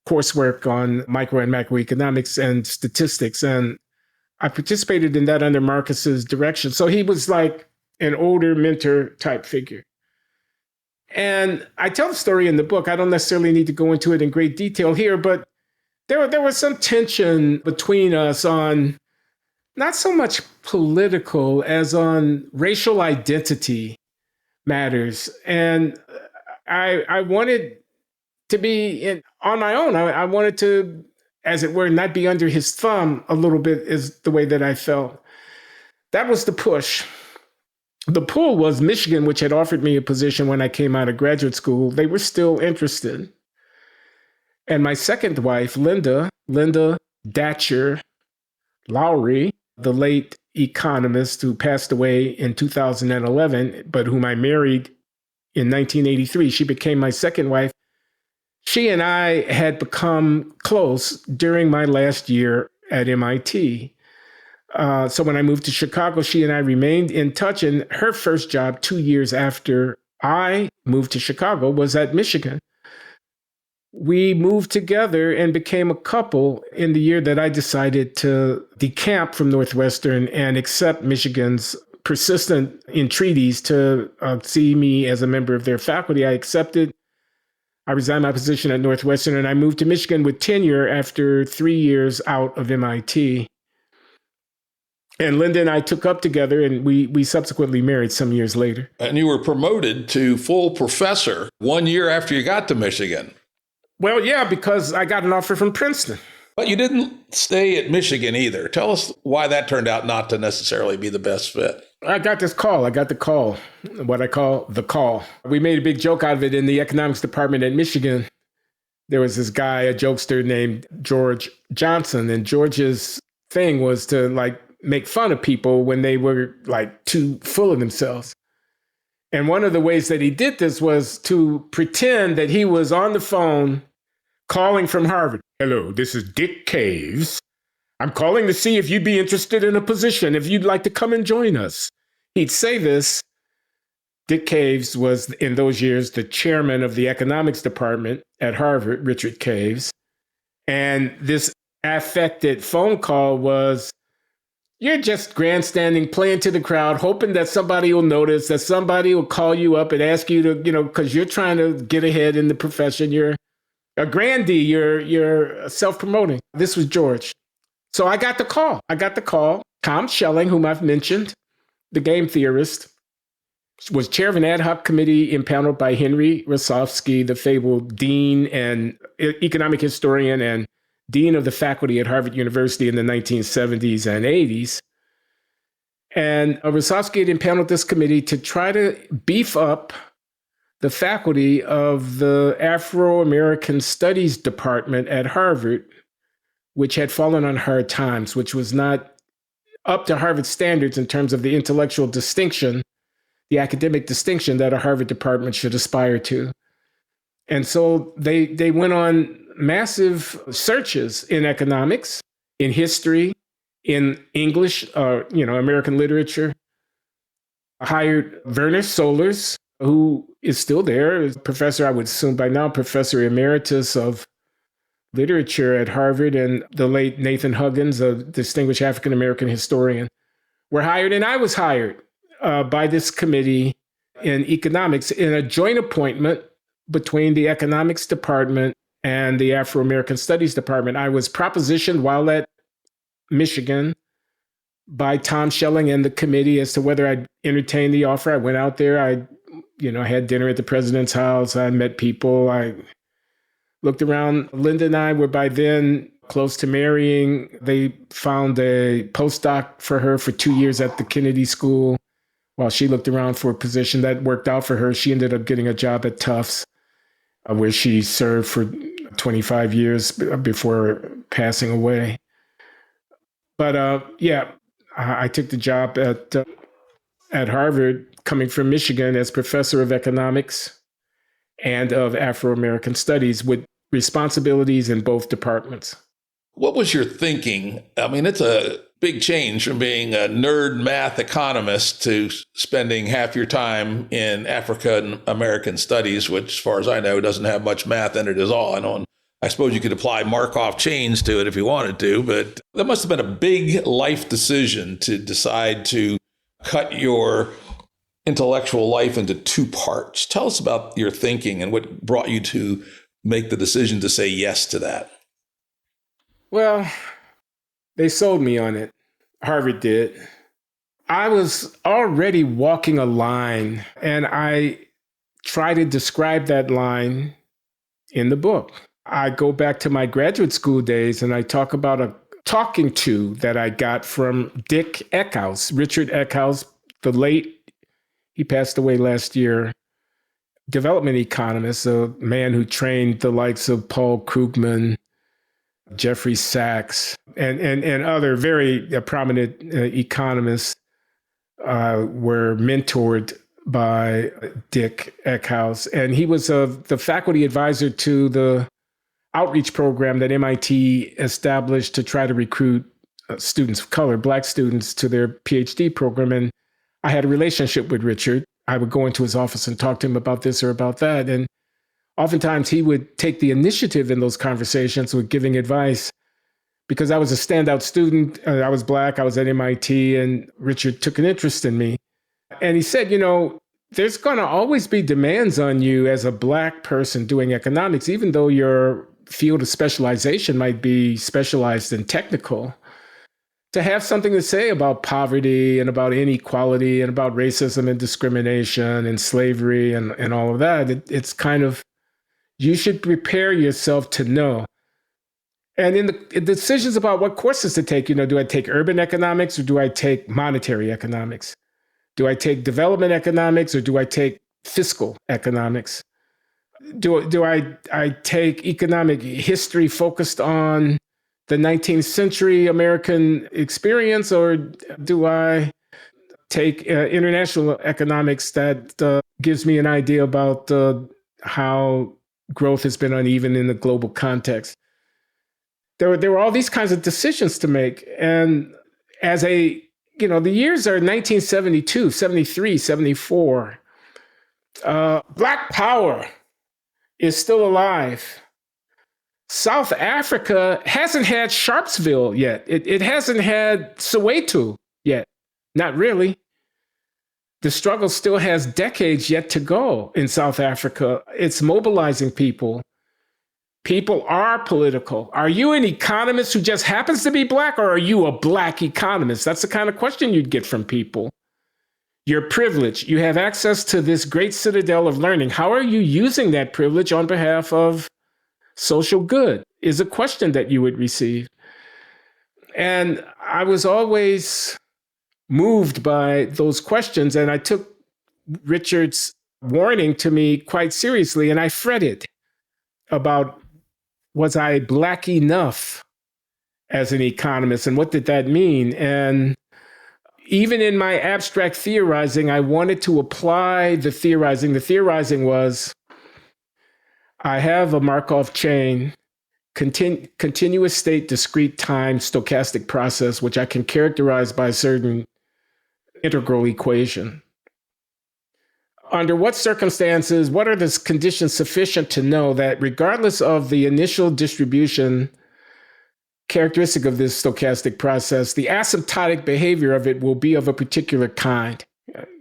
coursework on micro and macroeconomics and statistics. And I participated in that under Marcus's direction. So he was like an older mentor type figure. And I tell the story in the book. I don't necessarily need to go into it in great detail here, but there was some tension between us on not so much political as on racial identity matters. And I wanted to be on my own. I wanted to, as it were, not be under his thumb a little bit is the way that I felt. That was the push. The pull was Michigan, which had offered me a position when I came out of graduate school. They were still interested. And my second wife, Linda Datcher Loury, the late economist who passed away in 2011, but whom I married in 1983, she became my second wife. She and I had become close during my last year at MIT. So when I moved to Chicago, she and I remained in touch. And her first job 2 years after I moved to Chicago was at Michigan. We moved together and became a couple in the year that I decided to decamp from Northwestern and accept Michigan's persistent entreaties to see me as a member of their faculty. I accepted. I resigned my position at Northwestern and I moved to Michigan with tenure after 3 years out of MIT. And Linda and I took up together and we subsequently married some years later. And you were promoted to full professor 1 year after you got to Michigan. Well, yeah, because I got an offer from Princeton. But you didn't stay at Michigan either. Tell us why that turned out not to necessarily be the best fit. I got the call, what I call the call. We made a big joke out of it in the economics department at Michigan. There was this guy, a jokester named George Johnson, and George's thing was to make fun of people when they were too full of themselves. And one of the ways that he did this was to pretend that he was on the phone calling from Harvard. Hello, this is Dick Caves. I'm calling to see if you'd be interested in a position, if you'd like to come and join us. He'd say this. Dick Caves was, in those years, the chairman of the economics department at Harvard, Richard Caves. And this affected phone call was, you're just grandstanding, playing to the crowd, hoping that somebody will notice, that somebody will call you up and ask you to, because you're trying to get ahead in the profession. You're a grandee, you're self-promoting. This was George. So I got the call. Thomas Schelling, whom I've mentioned, the game theorist, was chair of an ad hoc committee impaneled by Henry Rosofsky, the fabled dean and economic historian and dean of the faculty at Harvard University in the 1970s and 80s. And Rosofsky had impaneled this committee to try to beef up the faculty of the Afro-American Studies Department at Harvard, which had fallen on hard times, which was not up to Harvard standards in terms of the intellectual distinction, the academic distinction that a Harvard department should aspire to. And so they went on massive searches in economics, in history, in English, American literature, hired Werner Solers, who is still there, is professor, I would assume by now, professor emeritus of literature at Harvard, and the late Nathan Huggins, a distinguished African-American historian, were hired, and I was hired by this committee in economics in a joint appointment between the economics department and the Afro-American Studies department. I was propositioned while at Michigan by Tom Schelling and the committee as to whether I'd entertain the offer. I went out there. I had dinner at the president's house. I met people. I looked around. Linda and I were by then close to marrying. They found a postdoc for her for 2 years at the Kennedy School while she looked around for a position that worked out for her. She ended up getting a job at Tufts, where she served for 25 years before passing away. But I took the job at Harvard, coming from Michigan as professor of economics and of Afro-American studies with responsibilities in both departments. What was your thinking? I mean, it's a big change from being a nerd math economist to spending half your time in African American studies, which, as far as I know, doesn't have much math in it at all. I suppose you could apply Markov chains to it if you wanted to, but that must have been a big life decision to decide to cut your intellectual life into two parts. Tell us about your thinking and what brought you to make the decision to say yes to that. Well, they sold me on it. Harvard did. I was already walking a line, and I try to describe that line in the book. I go back to my graduate school days, and I talk about a talking to that I got from Dick Eckhouse, Richard Eckhouse, the late, he passed away last year, development economist, a man who trained the likes of Paul Krugman, Jeffrey Sachs, and other very prominent economists were mentored by Dick Eckhouse. And he was the faculty advisor to the outreach program that MIT established to try to recruit students of color, Black students, to their PhD program. And I had a relationship with Richard. I would go into his office and talk to him about this or about that. And oftentimes he would take the initiative in those conversations with giving advice, because I was a standout student. I was Black. I was at MIT, and Richard took an interest in me. And he said, there's going to always be demands on you as a Black person doing economics, even though your field of specialization might be specialized in technical, to have something to say about poverty and about inequality and about racism and discrimination and slavery and all of that. It's kind of, you should prepare yourself to know. And in the decisions about what courses to take, do I take urban economics or do I take monetary economics? Do I take development economics or do I take fiscal economics? Do I take economic history focused on the 19th century American experience, or do I take international economics that gives me an idea about how growth has been uneven in the global context? There were all these kinds of decisions to make. And as the years are 1972, 73, 74. Black power is still alive. South Africa hasn't had Sharpsville yet. It hasn't had Soweto yet. Not really. The struggle still has decades yet to go in South Africa. It's mobilizing people. People are political. Are you an economist who just happens to be Black, or are you a Black economist? That's the kind of question you'd get from people. You're privileged. You have access to this great citadel of learning. How are you using that privilege on behalf of social good is a question that you would receive. And I was always moved by those questions. And I took Richard's warning to me quite seriously. And I fretted about, was I Black enough as an economist? And what did that mean? And even in my abstract theorizing, I wanted to apply the theorizing. The theorizing was, I have a Markov chain, continuous state, discrete time, stochastic process, which I can characterize by a certain integral equation. Under what circumstances, what are the conditions sufficient to know that regardless of the initial distribution characteristic of this stochastic process, the asymptotic behavior of it will be of a particular kind?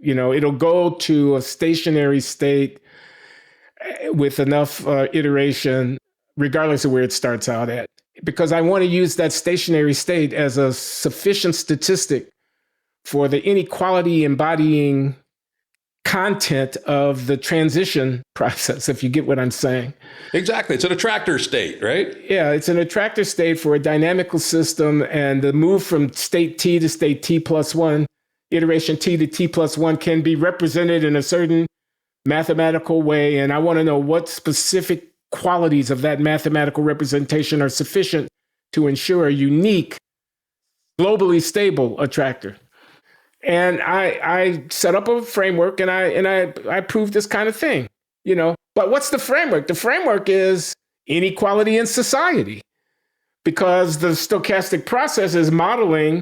It'll go to a stationary state with enough iteration, regardless of where it starts out at. Because I want to use that stationary state as a sufficient statistic for the inequality embodying content of the transition process, if you get what I'm saying. Exactly. It's an attractor state, right? Yeah, it's an attractor state for a dynamical system, and the move from state T to state T plus one, iteration T to T plus one, can be represented in a certain mathematical way. And I want to know what specific qualities of that mathematical representation are sufficient to ensure a unique, globally stable attractor. And I set up a framework, and I proved this kind of thing, But what's the framework? The framework is inequality in society, because the stochastic process is modeling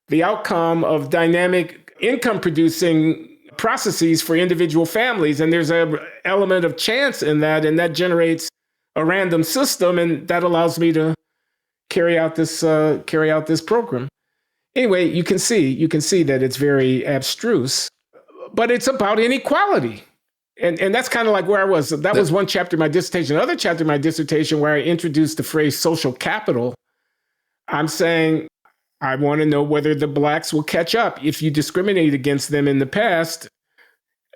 the outcome of dynamic income producing processes for individual families. And there's an element of chance in that, and that generates a random system, and that allows me to carry out this program. Anyway, you can see that it's very abstruse, but it's about inequality. And that's kind of like where I was. That was one chapter of my dissertation. Another chapter of my dissertation where I introduced the phrase social capital. I'm saying I want to know whether the Blacks will catch up if you discriminate against them in the past,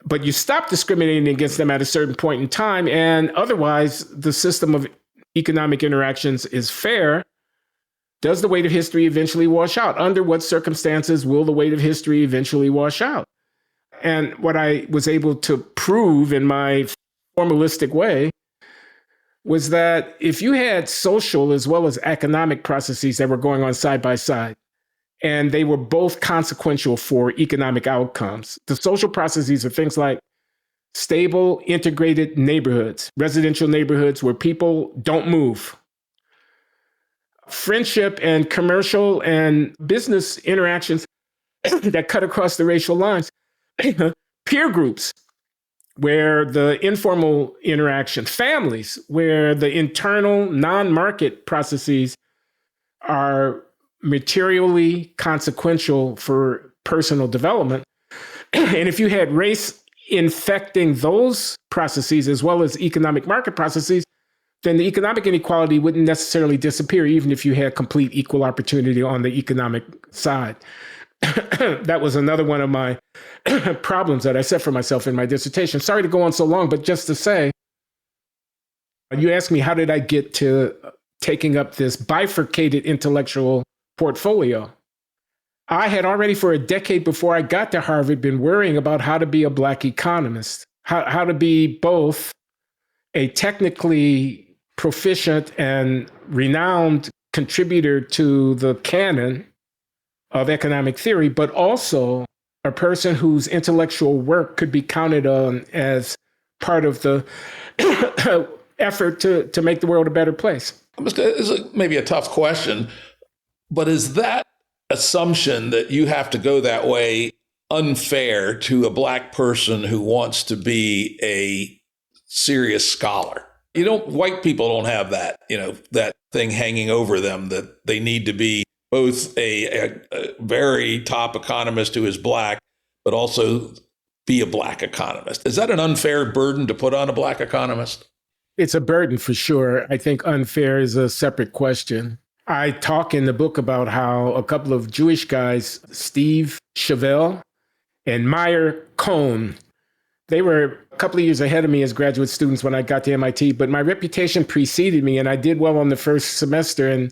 but you stop discriminating against them at a certain point in time, and otherwise the system of economic interactions is fair. Does the weight of history eventually wash out? Under what circumstances will the weight of history eventually wash out? And what I was able to prove in my formalistic way was that if you had social as well as economic processes that were going on side by side, and they were both consequential for economic outcomes, the social processes are things like stable, integrated neighborhoods, residential neighborhoods where people don't move, friendship and commercial and business interactions that cut across the racial lines, peer groups where the informal interaction, families where the internal non-market processes are materially consequential for personal development. And if you had race infecting those processes as well as economic market processes, then the economic inequality wouldn't necessarily disappear, even if you had complete equal opportunity on the economic side. That was another one of my problems that I set for myself in my dissertation. Sorry to go on so long, but just to say, you asked me, how did I get to taking up this bifurcated intellectual portfolio? I had already, for a decade before I got to Harvard, been worrying about how to be a Black economist, how to be both a technically proficient and renowned contributor to the canon of economic theory, but also a person whose intellectual work could be counted on as part of the effort to make the world a better place. This is maybe a tough question, but is that assumption that you have to go that way unfair to a Black person who wants to be a serious scholar? White people don't have that, that thing hanging over them that they need to be both a very top economist who is Black, but also be a Black economist. Is that an unfair burden to put on a Black economist? It's a burden for sure. I think unfair is a separate question. I talk in the book about how a couple of Jewish guys, Steve Chevelle and Meyer Cohn, they were a couple of years ahead of me as graduate students when I got to MIT, but my reputation preceded me and I did well on the first semester. And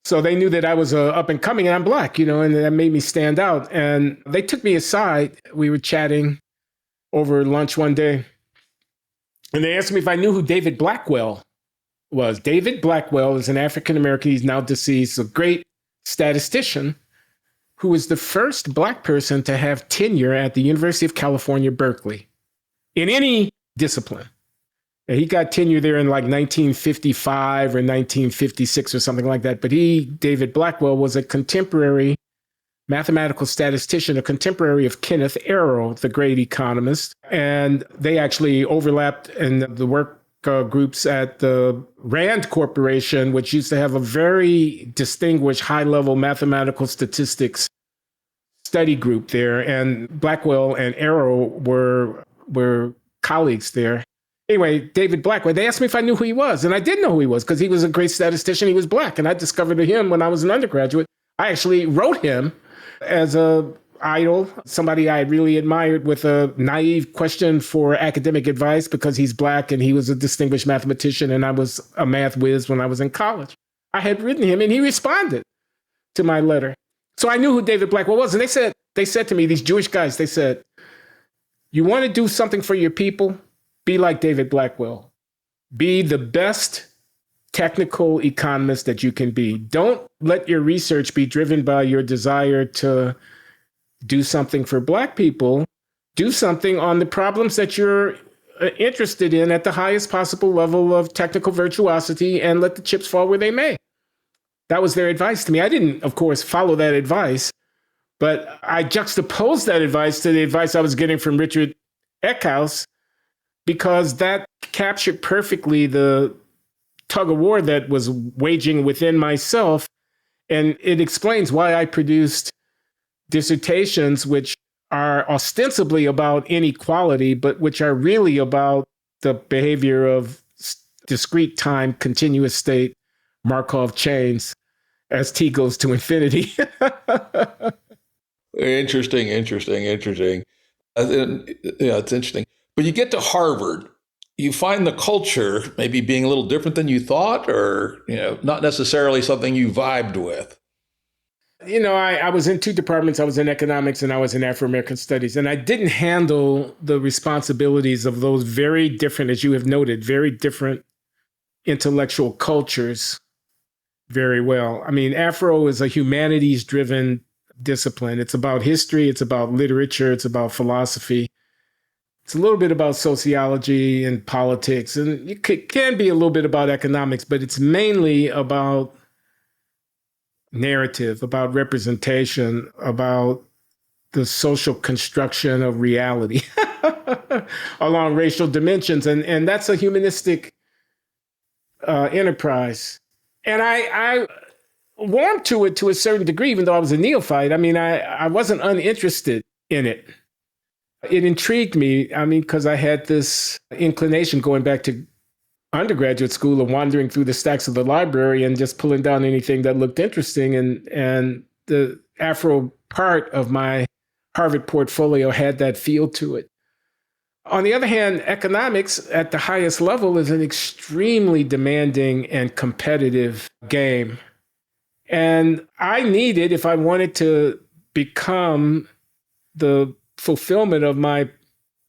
so they knew that I was up and coming and I'm Black, and that made me stand out. And they took me aside. We were chatting over lunch one day, and they asked me if I knew who David Blackwell was. David Blackwell is an African-American. He's now deceased, a great statistician who was the first Black person to have tenure at the University of California, Berkeley, in any discipline. And he got tenure there in like 1955 or 1956 or something like that. But David Blackwell, was a contemporary mathematical statistician, a contemporary of Kenneth Arrow, the great economist. And they actually overlapped in the work groups at the Rand Corporation, which used to have a very distinguished high-level mathematical statistics study group there. And Blackwell and Arrow were colleagues there. Anyway, David Blackwell, they asked me if I knew who he was. And I did know who he was because he was a great statistician. He was Black. And I discovered him when I was an undergraduate. I actually wrote him as a idol, somebody I really admired, with a naive question for academic advice because he's Black and he was a distinguished mathematician and I was a math whiz when I was in college. I had written him and he responded to my letter. So I knew who David Blackwell was. And they said to me, these Jewish guys, they said, you want to do something for your people? Be like David Blackwell. Be the best technical economist that you can be. Don't let your research be driven by your desire to do something for Black people. Do something on the problems that you're interested in at the highest possible level of technical virtuosity and let the chips fall where they may. That was their advice to me. I didn't, of course, follow that advice, but I juxtaposed that advice to the advice I was getting from Richard Eckhouse because that captured perfectly the tug of war that was waging within myself. And it explains why I produced dissertations which are ostensibly about inequality, but which are really about the behavior of discrete time, continuous state, Markov chains as t goes to infinity. Interesting. It's interesting. But you get to Harvard, you find the culture maybe being a little different than you thought, or not necessarily something you vibed with. I was in two departments. I was in economics and I was in Afro-American studies. And I didn't handle the responsibilities of those very different, as you have noted, very different intellectual cultures very well. I mean, Afro is a humanities-driven discipline. It's about history. It's about literature. It's about philosophy. It's a little bit about sociology and politics. And it can be a little bit about economics, but it's mainly about narrative, about representation, about the social construction of reality along racial dimensions. And that's a humanistic enterprise. And I warmed to it to a certain degree, even though I was a neophyte. I mean, I wasn't uninterested in it. It intrigued me, because I had this inclination going back to undergraduate school and wandering through the stacks of the library and just pulling down anything that looked interesting. And the Afro part of my Harvard portfolio had that feel to it. On the other hand, economics at the highest level is an extremely demanding and competitive game. And I needed, if I wanted to become the fulfillment of my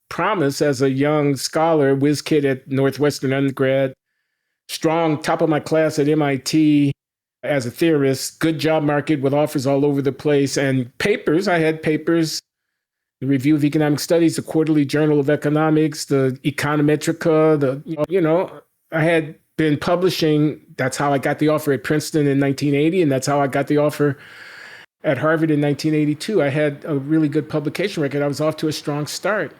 promise as a young scholar, whiz kid at Northwestern undergrad, strong top of my class at MIT as a theorist, good job market with offers all over the place, and papers. I had papers, the Review of Economic Studies, the Quarterly Journal of Economics, the Econometrica, I had been publishing. That's how I got the offer at Princeton in 1980, and that's how I got the offer at Harvard in 1982. I had a really good publication record. I was off to a strong start.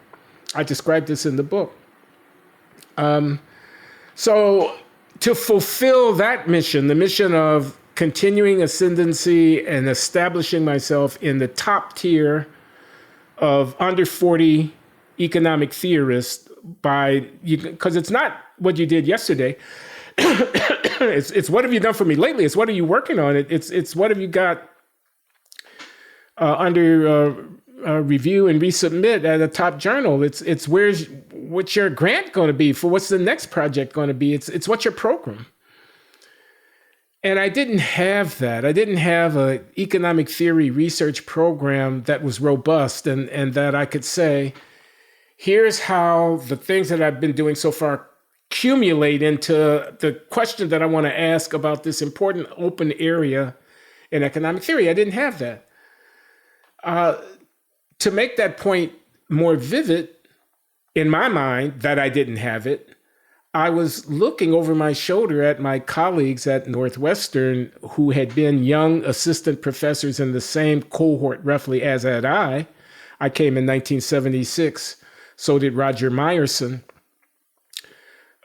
I described this in the book. So to fulfill that mission, the mission of continuing ascendancy and establishing myself in the top tier of under 40 economic theorists because it's not what you did yesterday. It's what have you done for me lately? It's what are you working on? It's what have you got under review and resubmit at a top journal. It's what's your grant going to be for what's the next project going to be? It's what's your program? And I didn't have that. I didn't have an economic theory research program that was robust and that I could say, here's how the things that I've been doing so far accumulate into the question that I want to ask about this important open area in economic theory. I didn't have that. To make that point more vivid in my mind that I didn't have it, I was looking over my shoulder at my colleagues at Northwestern who had been young assistant professors in the same cohort roughly as had I. I came in 1976. So did Roger Meyerson.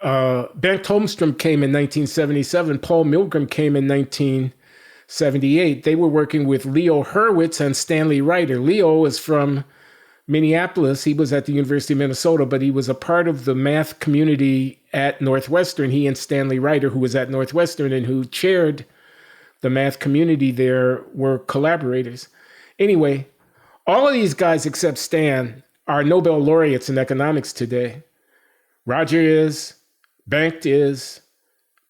Bengt Holmstrom came in 1977. Paul Milgram came in 1978. They were working with Leo Hurwitz and Stanley Reiter. Leo is from Minneapolis. He was at the University of Minnesota, but he was a part of the math community at Northwestern. He and Stanley Reiter, who was at Northwestern and who chaired the math community there, were collaborators. Anyway, all of these guys except Stan are Nobel laureates in economics today. Roger is, Bengt is,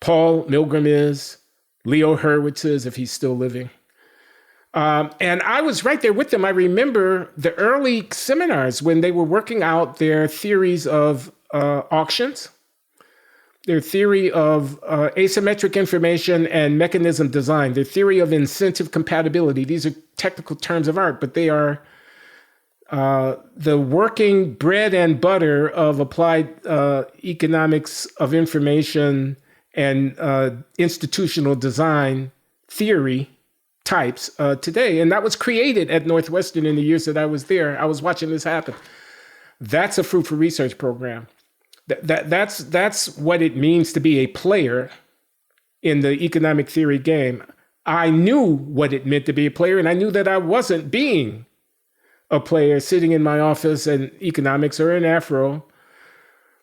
Paul Milgram is, Leo Hurwitz is, if he's still living. And I was right there with them. I remember the early seminars when they were working out their theories of auctions, their theory of asymmetric information and mechanism design, their theory of incentive compatibility. These are technical terms of art, but they are the working bread and butter of applied economics of information and institutional design theory types today. And that was created at Northwestern in the years that I was there. I was watching this happen. That's a fruitful research program. That's what it means to be a player in the economic theory game. I knew what it meant to be a player, and I knew that I wasn't being a player sitting in my office in economics or in Afro,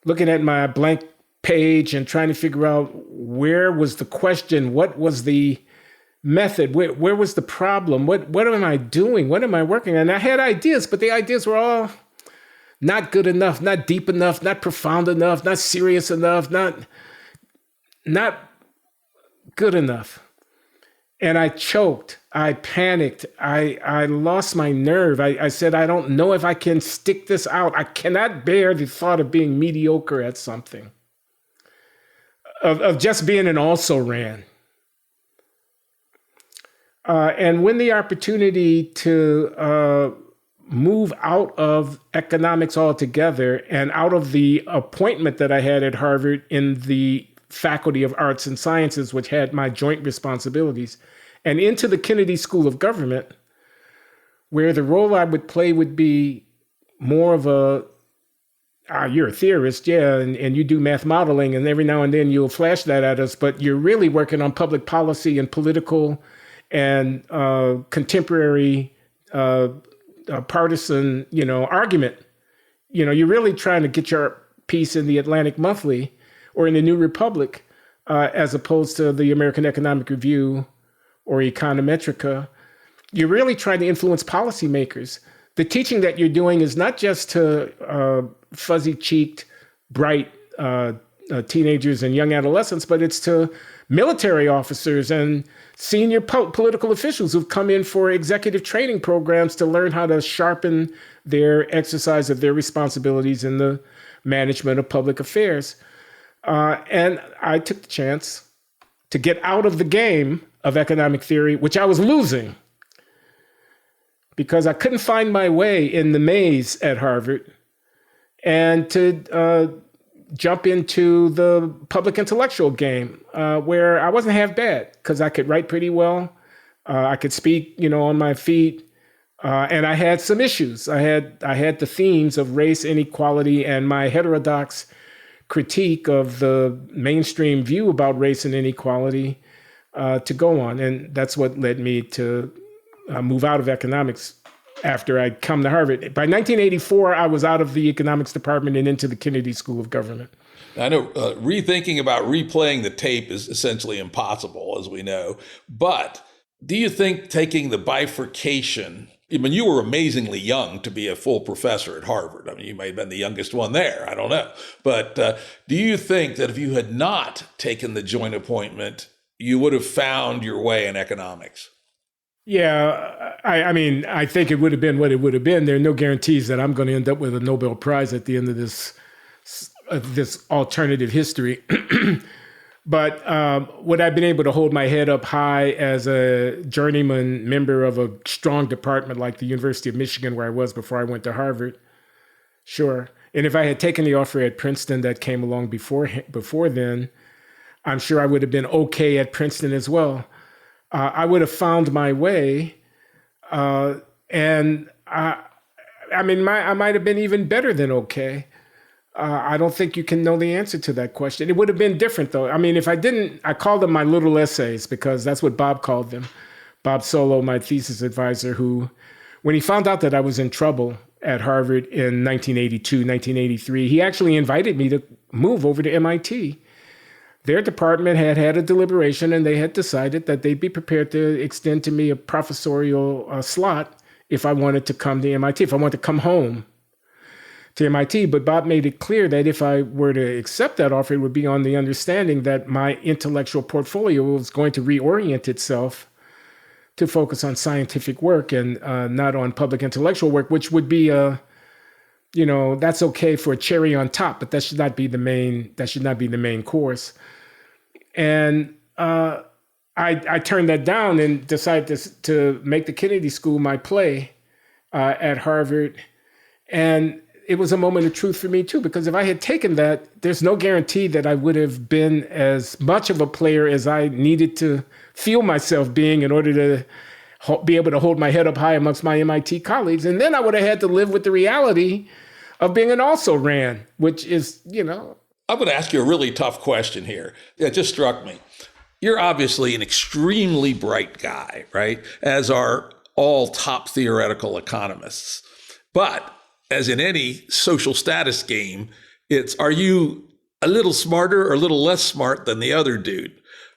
looking at my blank page and trying to figure out where was the question, what was the method, where was the problem, what am I doing, what am I working on? And I had ideas, but the ideas were all not good enough, not deep enough, not profound enough, not serious enough, not good enough. And I choked. I panicked. I lost my nerve. I said, I don't know if I can stick this out. I cannot bear the thought of being mediocre at something, of just being an also-ran. And when the opportunity to move out of economics altogether and out of the appointment that I had at Harvard in the Faculty of Arts and Sciences, which had my joint responsibilities, and into the Kennedy School of Government, where the role I would play would be more of a, you're a theorist, yeah, and you do math modeling, and every now and then you'll flash that at us, but you're really working on public policy and political and contemporary partisan, argument. You're really trying to get your piece in the Atlantic Monthly or in the New Republic, as opposed to the American Economic Review or Econometrica. You're really trying to influence policymakers. The teaching that you're doing is not just to fuzzy-cheeked, bright teenagers and young adolescents, but it's to military officers and senior political officials who've come in for executive training programs to learn how to sharpen their exercise of their responsibilities in the management of public affairs. And I took the chance to get out of the game of economic theory, which I was losing because I couldn't find my way in the maze at Harvard, and to jump into the public intellectual game, where I wasn't half bad because I could write pretty well. I could speak, on my feet. And I had some issues. I had the themes of race, inequality, and my heterodox critique of the mainstream view about race and inequality to go on. And that's what led me to move out of economics after I'd come to Harvard. By 1984, I was out of the economics department and into the Kennedy School of Government. I know rethinking about replaying the tape is essentially impossible, as we know. But do you think taking the bifurcation, you were amazingly young to be a full professor at Harvard. You may have been the youngest one there. I don't know. But do you think that if you had not taken the joint appointment, you would have found your way in economics? Yeah, I mean, I think it would have been what it would have been. There are no guarantees that I'm going to end up with a Nobel Prize at the end of this alternative history. But would I been able to hold my head up high as a journeyman member of a strong department like the University of Michigan, where I was before I went to Harvard? Sure. And if I had taken the offer at Princeton that came along before then, I'm sure I would have been okay at Princeton as well. I would have found my way, and I might have been even better than okay. I don't think you can know the answer to that question. It would have been different, though. I mean, if I didn't, I called them my little essays because that's what Bob called them. Bob Solo, my thesis advisor, who, when he found out that I was in trouble at Harvard in 1982, 1983, he actually invited me to move over to MIT. Their department had had a deliberation, and they had decided that they'd be prepared to extend to me a professorial slot if I wanted to come to MIT, if I wanted to come home to MIT. But Bob made it clear that if I were to accept that offer, it would be on the understanding that my intellectual portfolio was going to reorient itself to focus on scientific work and not on public intellectual work, which would be that's okay for a cherry on top, but that should not be the main course. And I turned that down and decided to make the Kennedy School my play at Harvard. And it was a moment of truth for me too, because if I had taken that, there's no guarantee that I would have been as much of a player as I needed to feel myself being in order to be able to hold my head up high amongst my MIT colleagues. And then I would have had to live with the reality of being an also-ran, which is, I'm going to ask you a really tough question here. It just struck me. You're obviously an extremely bright guy, right? As are all top theoretical economists. But as in any social status game, are you a little smarter or a little less smart than the other dude?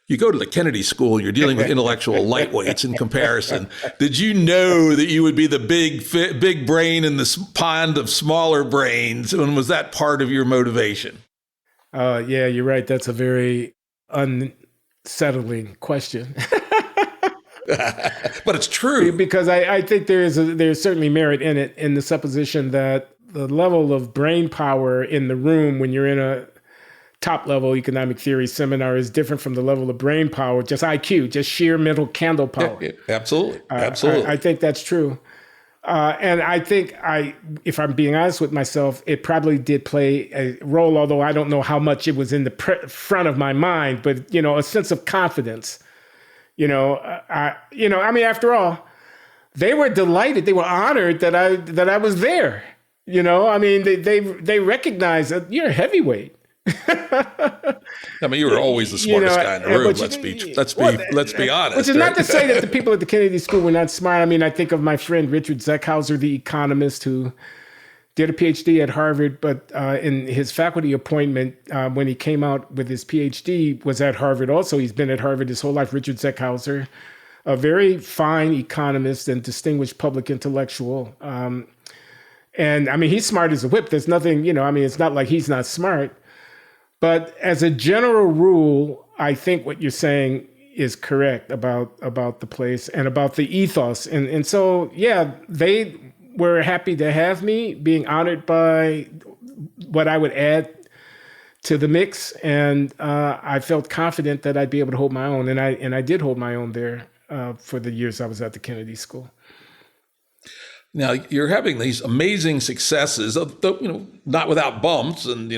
You go to the Kennedy School, you're dealing with intellectual lightweights in comparison. Did you know that you would be the big brain in this pond of smaller brains? And was that part of your motivation? Yeah, you're right. That's a very unsettling question. But it's true. Because I think there's certainly merit in it, in the supposition that the level of brain power in the room when you're in a top level economic theory seminar is different from the level of brain power, just IQ, just sheer mental candle power. Yeah, absolutely. Absolutely. I think that's true. And I think if I'm being honest with myself, it probably did play a role, although I don't know how much it was in the front of my mind, but, a sense of confidence. After all, they were delighted. They were honored that I was there. They recognized that you're a heavyweight. You were always the smartest guy in the room. Let's be honest. Which is not to say that the people at the Kennedy School were not smart. I think of my friend Richard Zeckhauser, the economist who did a PhD at Harvard, but in his faculty appointment, when he came out with his PhD, was at Harvard also. He's been at Harvard his whole life. Richard Zeckhauser, a very fine economist and distinguished public intellectual. He's smart as a whip. There's nothing, it's not like he's not smart. But as a general rule, I think what you're saying is correct about the place and about the ethos. And so, yeah, they were happy to have me, being honored by what I would add to the mix. And I felt confident that I'd be able to hold my own. And I did hold my own there for the years I was at the Kennedy School. Now, you're having these amazing successes, not without bumps and,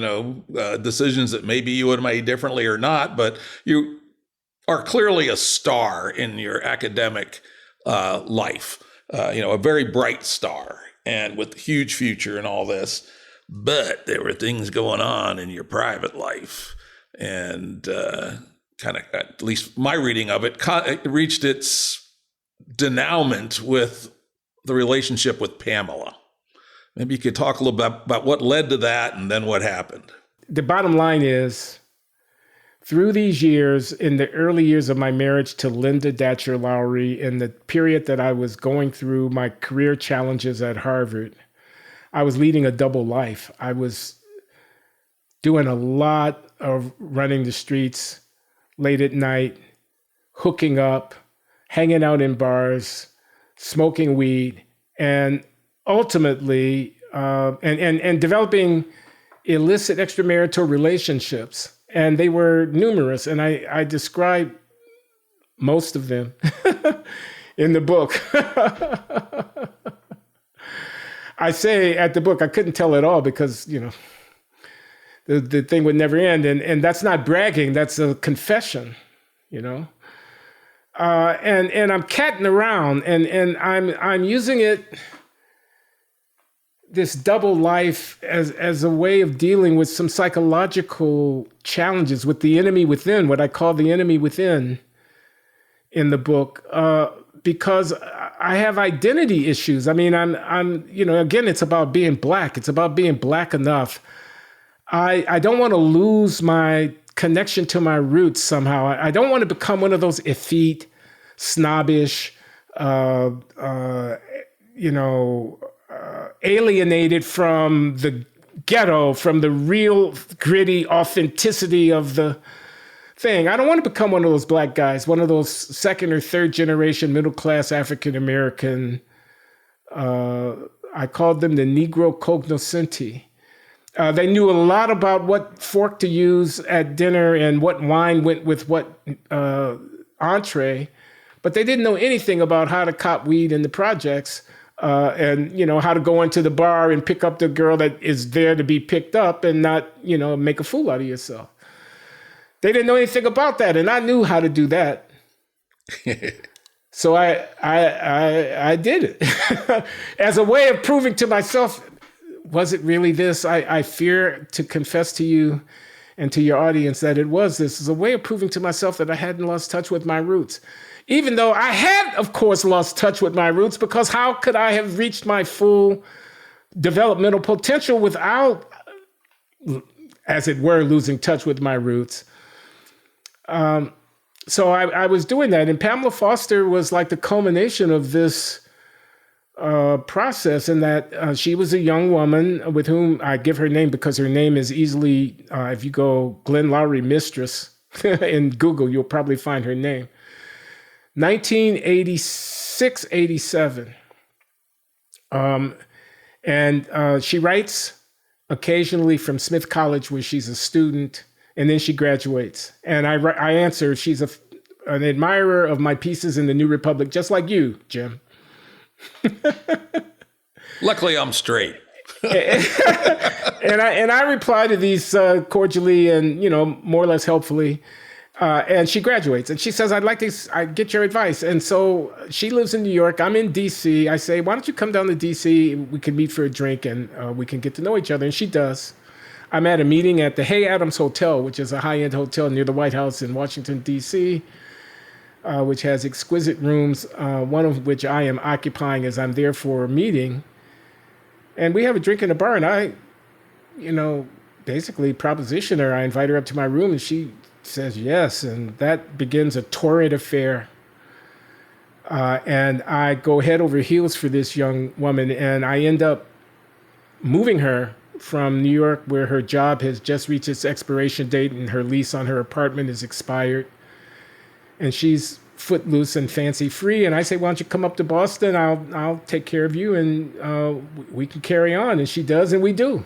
decisions that maybe you would have made differently or not, but you are clearly a star in your academic life, a very bright star and with a huge future and all this. But there were things going on in your private life and kind of, at least my reading of it, reached its denouement with the relationship with Pamela. Maybe you could talk a little bit about what led to that and then what happened. The bottom line is, through these years, in the early years of my marriage to Linda Datcher Loury, in the period that I was going through my career challenges at Harvard, I was leading a double life. I was doing a lot of running the streets late at night, hooking up, hanging out in bars, smoking weed, and ultimately, and developing illicit extramarital relationships. And they were numerous. And I describe most of them in the book. I say at the book, I couldn't tell it all because, the thing would never end. And that's not bragging, that's a confession, And I'm catting around and I'm using it, this double life as a way of dealing with some psychological challenges with the enemy within, what I call the enemy within in the book, because I have identity issues. I mean, I'm again, it's about being Black. It's about being Black enough. I don't want to lose my connection to my roots somehow. I don't want to become one of those effete, snobbish, alienated from the ghetto, from the real gritty authenticity of the thing. I don't want to become one of those Black guys, one of those second or third generation middle-class African-American, I called them the Negro cognoscenti. They knew a lot about what fork to use at dinner and what wine went with what entree, but they didn't know anything about how to cop weed in the projects, and how to go into the bar and pick up the girl that is there to be picked up and not make a fool out of yourself. They didn't know anything about that, and I knew how to do that. So I did it as a way of proving to myself, was it really this? I fear to confess to you and to your audience that it was this. As a way of proving to myself that I hadn't lost touch with my roots. Even though I had, of course, lost touch with my roots, because how could I have reached my full developmental potential without, as it were, losing touch with my roots? So I was doing that. And Pamela Foster was like the culmination of this process, in that she was a young woman with whom I give her name because her name is easily, if you go Glenn Loury Mistress in Google, you'll probably find her name. 1986, 87. And she writes occasionally from Smith College, where she's a student, and then she graduates. And I answer, she's an admirer of my pieces in the New Republic, just like you, Jim. Luckily, I'm straight. and I reply to these cordially and more or less helpfully. And she graduates, and she says, I get your advice. And so she lives in New York. I'm in DC. I say, why don't you come down to DC? We can meet for a drink and we can get to know each other. And she does. I'm at a meeting at the Hay Adams Hotel, which is a high-end hotel near the White House in Washington, DC, which has exquisite rooms, one of which I am occupying as I'm there for a meeting. And we have a drink in the bar, and I, basically proposition her. I invite her up to my room, and she says yes, and that begins a torrid affair. And I go head over heels for this young woman, and I end up moving her from New York, where her job has just reached its expiration date and her lease on her apartment is expired. And she's footloose and fancy free. And I say, why don't you come up to Boston? I'll take care of you, and we can carry on. And she does, and we do.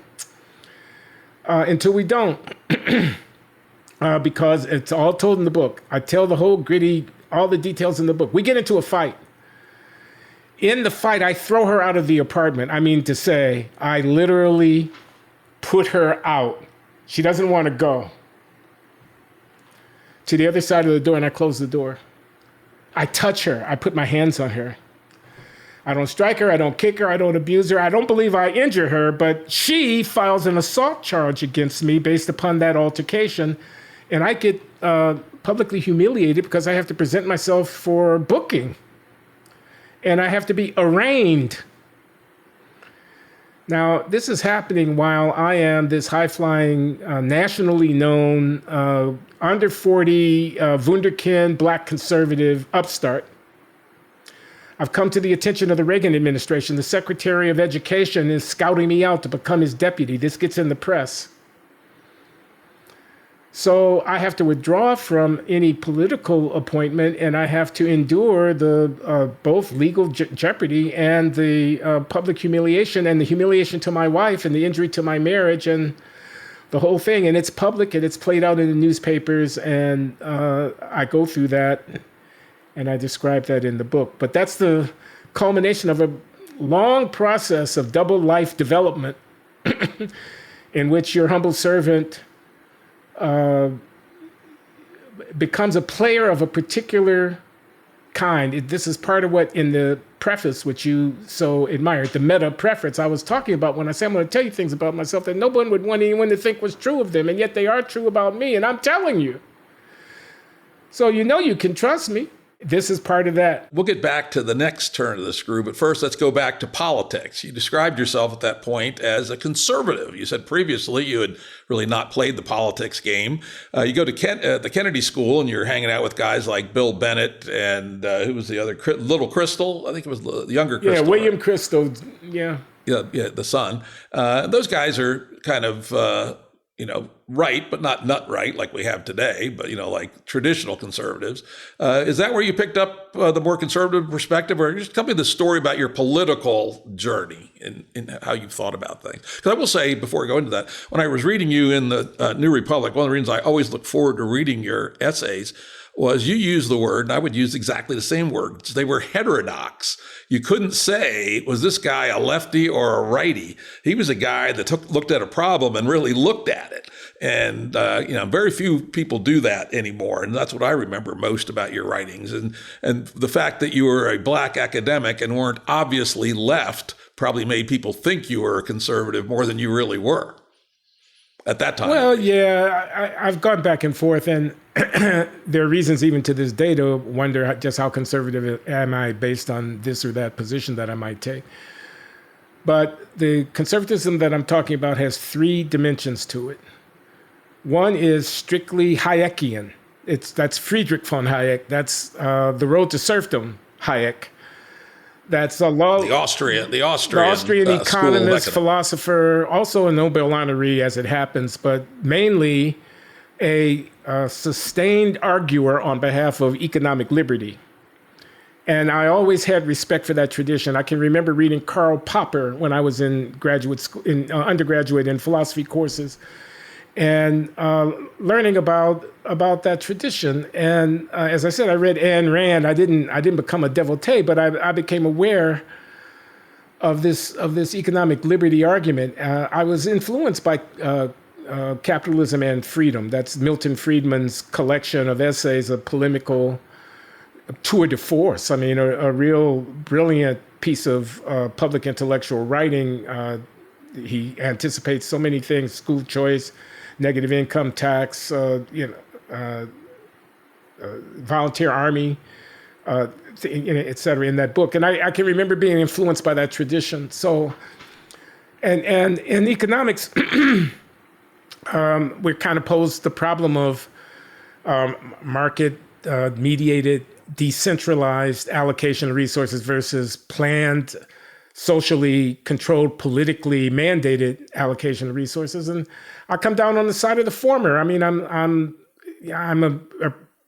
Until we don't. Because it's all told in the book. I tell the whole gritty, all the details in the book. We get into a fight. In the fight, I throw her out of the apartment. I mean to say, I literally put her out. She doesn't want to go to the other side of the door, and I close the door. I touch her. I put my hands on her. I don't strike her. I don't kick her. I don't abuse her. I don't believe I injure her, but she files an assault charge against me based upon that altercation. And I get publicly humiliated because I have to present myself for booking. And I have to be arraigned. Now, this is happening while I am this high-flying, nationally known, under 40, wunderkind, Black conservative upstart. I've come to the attention of the Reagan administration. The Secretary of Education is scouting me out to become his deputy. This gets in the press. So I have to withdraw from any political appointment, and I have to endure the both legal jeopardy and the public humiliation, and the humiliation to my wife, and the injury to my marriage, and the whole thing. And it's public, and it's played out in the newspapers, and I go through that, and I describe that in the book. But that's the culmination of a long process of double life development in which your humble servant becomes a player of a particular kind. This is part of what in the preface, which you so admired, the meta preface I was talking about when I say I'm going to tell you things about myself that no one would want anyone to think was true of them, and yet they are true about me, and I'm telling you. So you know you can trust me. This is part of that. We'll get back to the next turn of the screw, but first let's go back to politics. You described yourself at that point as a conservative. You said previously you had really not played the politics game. You go to the Kennedy School and you're hanging out with guys like Bill Bennett and who was the other, Little Crystal? I think it was the younger Crystal. Yeah, William right? Crystal, yeah. Yeah, the son. Those guys are kind of, right, but not nut right like we have today, but, like traditional conservatives. Is that where you picked up the more conservative perspective? Or just tell me the story about your political journey and how you've thought about things. Because I will say, before I go into that, when I was reading you in the New Republic, one of the reasons I always look forward to reading your essays was you used the word, and I would use exactly the same words. They were heterodox. You couldn't say, was this guy a lefty or a righty? He was a guy that looked at a problem and really looked at it. And, very few people do that anymore. And that's what I remember most about your writings. And the fact that you were a Black academic and weren't obviously left probably made people think you were a conservative more than you really were at that time. Well, yeah, I've gone back and forth, and there are reasons even to this day to wonder just how conservative am I based on this or that position that I might take. But the conservatism that I'm talking about has three dimensions to it. One is strictly Hayekian. That's Friedrich von Hayek. That's The Road to Serfdom Hayek. That's the Austrian economist, philosopher, also a Nobel honoree as it happens, but mainly a sustained arguer on behalf of economic liberty. And I always had respect for that tradition. I can remember reading Karl Popper when I was in graduate school, undergraduate in philosophy courses, and learning about that tradition. And as I said, I read Ayn Rand. I didn't become a devotee, but I became aware of this economic liberty argument. I was influenced by Capitalism and Freedom. That's Milton Friedman's collection of essays, a polemical tour de force. I mean, a real brilliant piece of public intellectual writing. He anticipates so many things: school choice, negative income tax, volunteer army, et cetera, in that book. And I can remember being influenced by that tradition. So, and in economics, we're kind of posed the problem of market-mediated, decentralized allocation of resources versus planned, socially controlled, politically mandated allocation of resources. And I come down on the side of the former. I mean, I'm a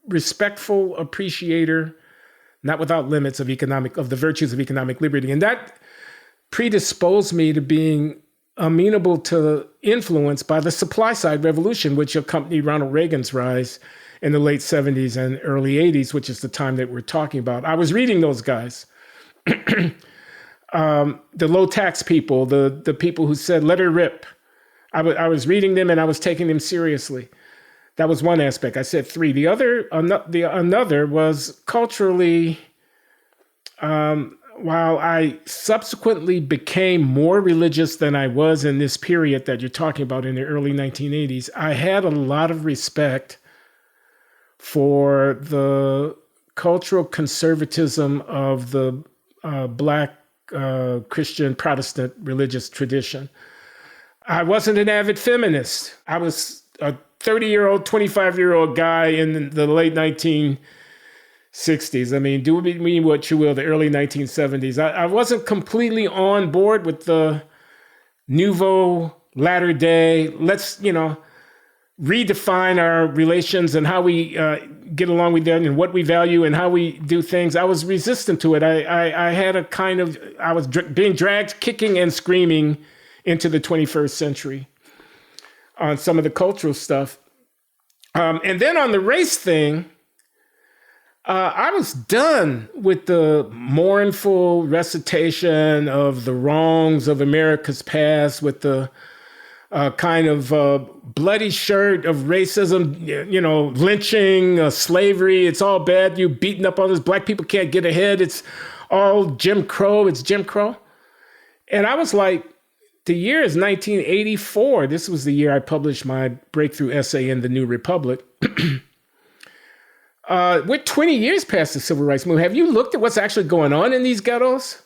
respectful appreciator, not without limits, of the virtues of economic liberty. And that predisposed me to being amenable to influence by the supply side revolution, which accompanied Ronald Reagan's rise in the late 70s and early 80s, which is the time that we're talking about. I was reading those guys. The low tax people, the people who said, let her rip. I was reading them and I was taking them seriously. That was one aspect. I said three. The another was culturally, while I subsequently became more religious than I was in this period that you're talking about in the early 1980s, I had a lot of respect for the cultural conservatism of the Black Christian Protestant religious tradition. I wasn't an avid feminist. I was a 30-year-old, 25-year-old guy in the late 1960s. I mean, do with me what you will, the early 1970s. I wasn't completely on board with the nouveau latter day, let's redefine our relations and how we get along with them and what we value and how we do things, I was resistant to it. I had a kind of, I was being dragged kicking and screaming into the 21st century on some of the cultural stuff. And then on the race thing, I was done with the mournful recitation of the wrongs of America's past, with the kind of bloody shirt of racism, lynching, slavery. It's all bad. You beating up on us. Black people can't get ahead. It's all Jim Crow. It's Jim Crow. And I was like, the year is 1984. This was the year I published my breakthrough essay in The New Republic. We're 20 years past the Civil Rights Movement. Have you looked at what's actually going on in these ghettos?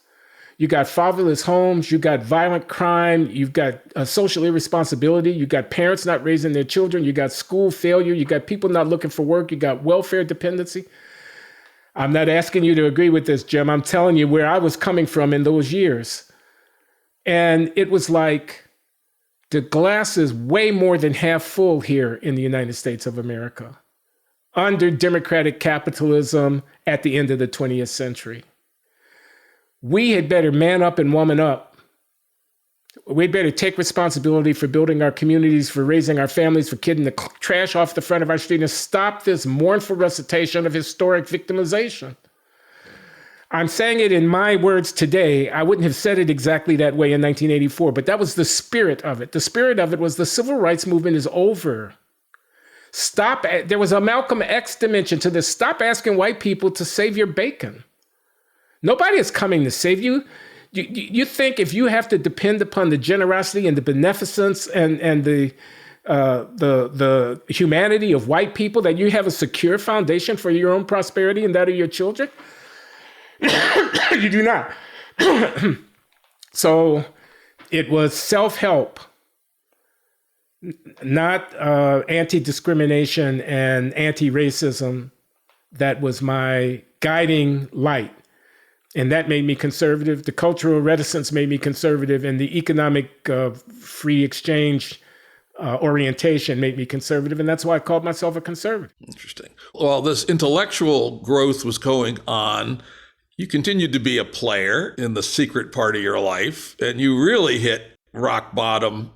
You got fatherless homes, you got violent crime, you've got social irresponsibility, you got parents not raising their children, you got school failure, you got people not looking for work, you got welfare dependency. I'm not asking you to agree with this, Jim. I'm telling you where I was coming from in those years. And it was like the glass is way more than half full here in the United States of America under democratic capitalism at the end of the 20th century. We had better man up and woman up. We'd better take responsibility for building our communities, for raising our families, for getting the trash off the front of our street, and stop this mournful recitation of historic victimization. I'm saying it in my words today. I wouldn't have said it exactly that way in 1984, but that was the spirit of it. The spirit of it was the civil rights movement is over. Stop. There was a Malcolm X dimension to this. Stop asking white people to save your bacon. Nobody is coming to save you. You think if you have to depend upon the generosity and the beneficence and the humanity of white people, that you have a secure foundation for your own prosperity and that of your children? You do not. So it was self-help, not anti-discrimination and anti-racism that was my guiding light. And that made me conservative. The cultural reticence made me conservative, and the economic free exchange orientation made me conservative. And that's why I called myself a conservative. Interesting. While this intellectual growth was going on, you continued to be a player in the secret part of your life, and you really hit rock bottom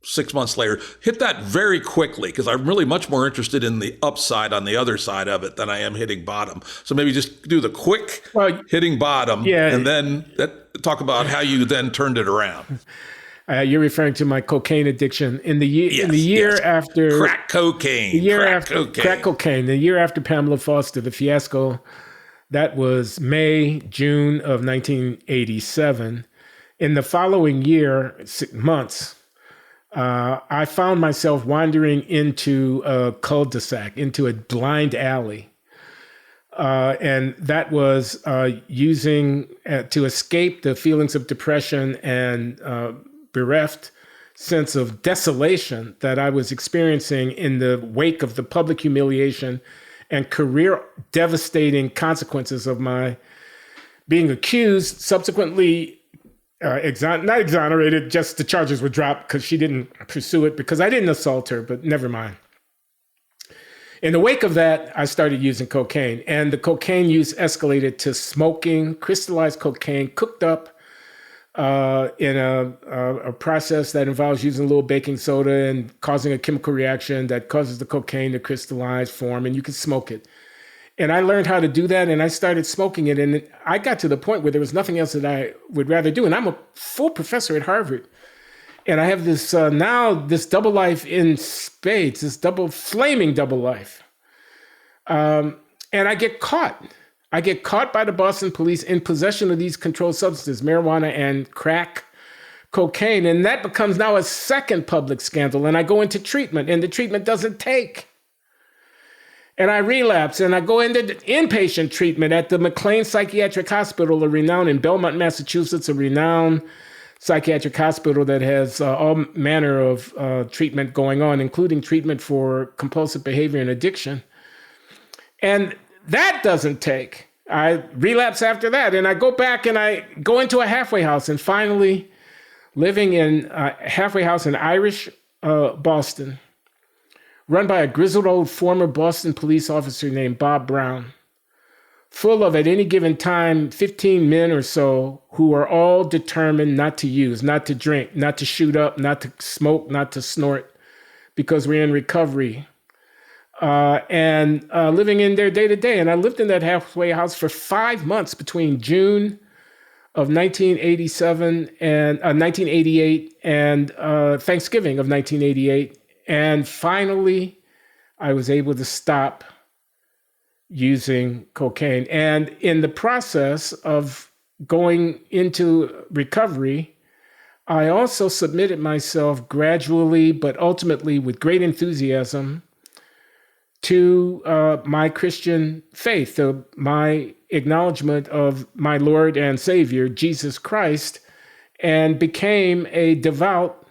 6 months later. Hit that very quickly, because I'm really much more interested in the upside on the other side of it than I am hitting bottom. So maybe just do the quick hitting bottom, and then talk about how you then turned it around. You're referring to my cocaine addiction in the year after crack cocaine. Crack cocaine. The year after Pamela Foster, the fiasco. That was May, June of 1987. In the following year, 6 months, I found myself wandering into a cul-de-sac, into a blind alley. And that was using to escape the feelings of depression and bereft sense of desolation that I was experiencing in the wake of the public humiliation and career devastating consequences of my being accused, subsequently not exonerated, just the charges were dropped because she didn't pursue it, because I didn't assault her, but never mind. In the wake of that, I started using cocaine, and the cocaine use escalated to smoking, crystallized cocaine, cooked up in a process that involves using a little baking soda and causing a chemical reaction that causes the cocaine to crystallize, form, and you can smoke it. And I learned how to do that, and I started smoking it. And I got to the point where there was nothing else that I would rather do. And I'm a full professor at Harvard. And I have this this double life in spades, this flaming double life. And I get caught. I get caught by the Boston police in possession of these controlled substances, marijuana and crack cocaine. And that becomes now a second public scandal. And I go into treatment, and the treatment doesn't take. And I relapse, and I go into inpatient treatment at the McLean Psychiatric Hospital, a renowned in Belmont, Massachusetts, a renowned psychiatric hospital that has all manner of treatment going on, including treatment for compulsive behavior and addiction. And that doesn't take. I relapse after that, and I go back and I go into a halfway house, and finally living in a halfway house in Irish Boston, run by a grizzled old former Boston police officer named Bob Brown, full of, at any given time, 15 men or so who are all determined not to use, not to drink, not to shoot up, not to smoke, not to snort, because we're in recovery. And living in there day to day. And I lived in that halfway house for 5 months between June of 1987 and 1988 and Thanksgiving of 1988. And finally, I was able to stop using cocaine. And in the process of going into recovery, I also submitted myself gradually, but ultimately with great enthusiasm, to my Christian faith, my acknowledgement of my Lord and Savior, Jesus Christ, and became a devout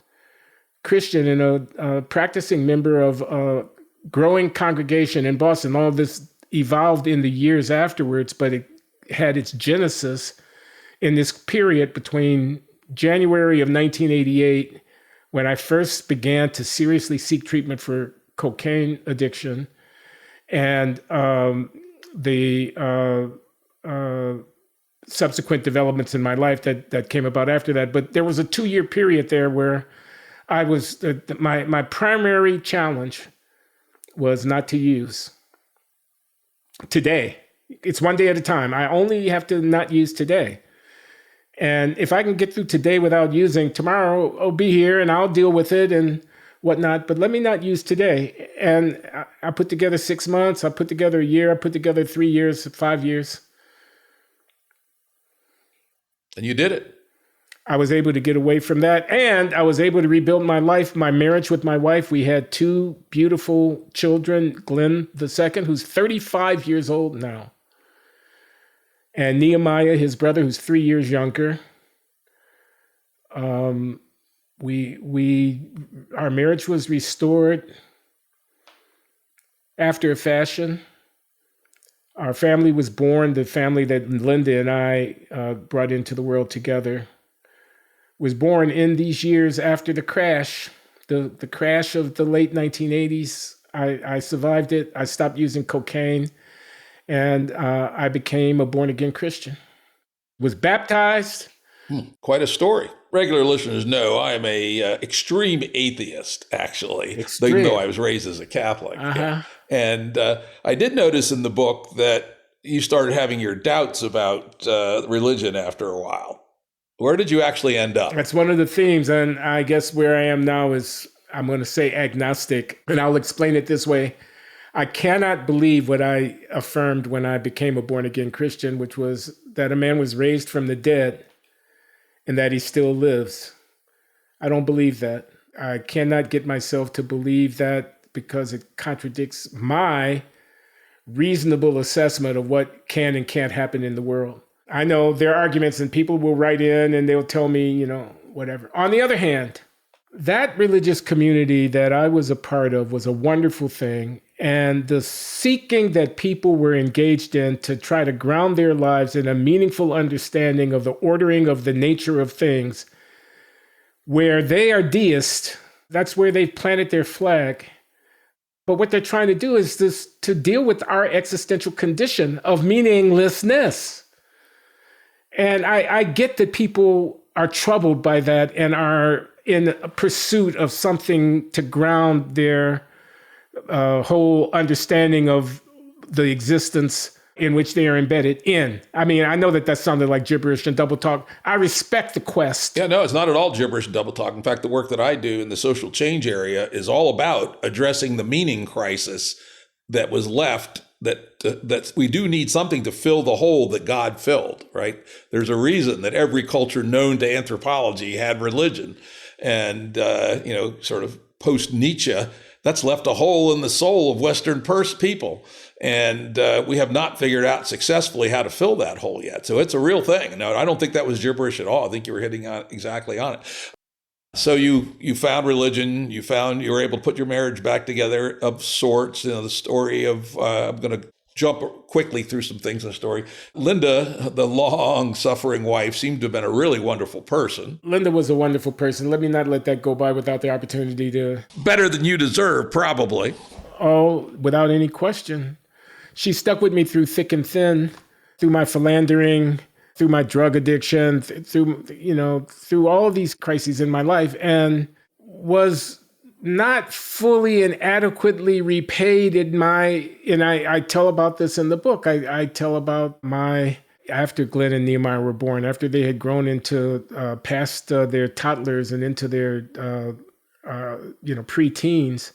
Christian and a practicing member of a growing congregation in Boston. All of this evolved in the years afterwards, but it had its genesis in this period between January of 1988, when I first began to seriously seek treatment for cocaine addiction, and the subsequent developments in my life that came about after that. But there was a 2-year period there where I was, my primary challenge was not to use. Today, it's one day at a time. I only have to not use today. And if I can get through today without using, tomorrow I'll be here and I'll deal with it and whatnot, but let me not use today. And I put together 6 months, I put together a year, I put together 3 years, 5 years. And you did it. I was able to get away from that, and I was able to rebuild my life, my marriage with my wife. We had 2 beautiful children, Glenn II, who's 35 years old now, and Nehemiah, his brother, who's 3 years younger. Our marriage was restored after a fashion. Our family was born, the family that Linda and I brought into the world together, was born in these years after the crash, the crash of the late 1980s. I survived it. I stopped using cocaine, and I became a born-again Christian. Was baptized. Quite a story. Regular listeners know I am a extreme atheist, actually, even though I was raised as a Catholic. Uh-huh. And I did notice in the book that you started having your doubts about religion after a while. Where did you actually end up? That's one of the themes. And I guess where I am now is, I'm going to say agnostic. And I'll explain it this way. I cannot believe what I affirmed when I became a born-again Christian, which was that a man was raised from the dead and that he still lives. I don't believe that. I cannot get myself to believe that because it contradicts my reasonable assessment of what can and can't happen in the world. I know there are arguments and people will write in and they'll tell me, whatever. On the other hand, that religious community that I was a part of was a wonderful thing. And the seeking that people were engaged in to try to ground their lives in a meaningful understanding of the ordering of the nature of things, where they are deists, that's where they've planted their flag. But what they're trying to do is this, to deal with our existential condition of meaninglessness. And I get that people are troubled by that and are in pursuit of something to ground their whole understanding of the existence in which they are embedded in. I mean, I know that sounded like gibberish and double talk. I respect the quest. Yeah, no, it's not at all gibberish and double talk. In fact, the work that I do in the social change area is all about addressing the meaning crisis that was left, that we do need something to fill the hole that God filled, right? There's a reason that every culture known to anthropology had religion. And, sort of post-Nietzsche, that's left a hole in the soul of Western people. And we have not figured out successfully how to fill that hole yet. So it's a real thing. No, I don't think that was gibberish at all. I think you were hitting exactly on it. So you found religion, you were able to put your marriage back together of sorts. The story of I'm going to jump quickly through some things in the story. Linda, the long-suffering wife, seemed to have been a really wonderful person. Linda was a wonderful person. Let me not let that go by without the opportunity to... Better than you deserve, probably. Oh, without any question. She stuck with me through thick and thin, through my philandering, through my drug addiction, through all of these crises in my life, and was not fully and adequately repaid and I tell about this in the book. I tell about after Glenn and Nehemiah were born, after they had grown into past their toddlers and into their preteens,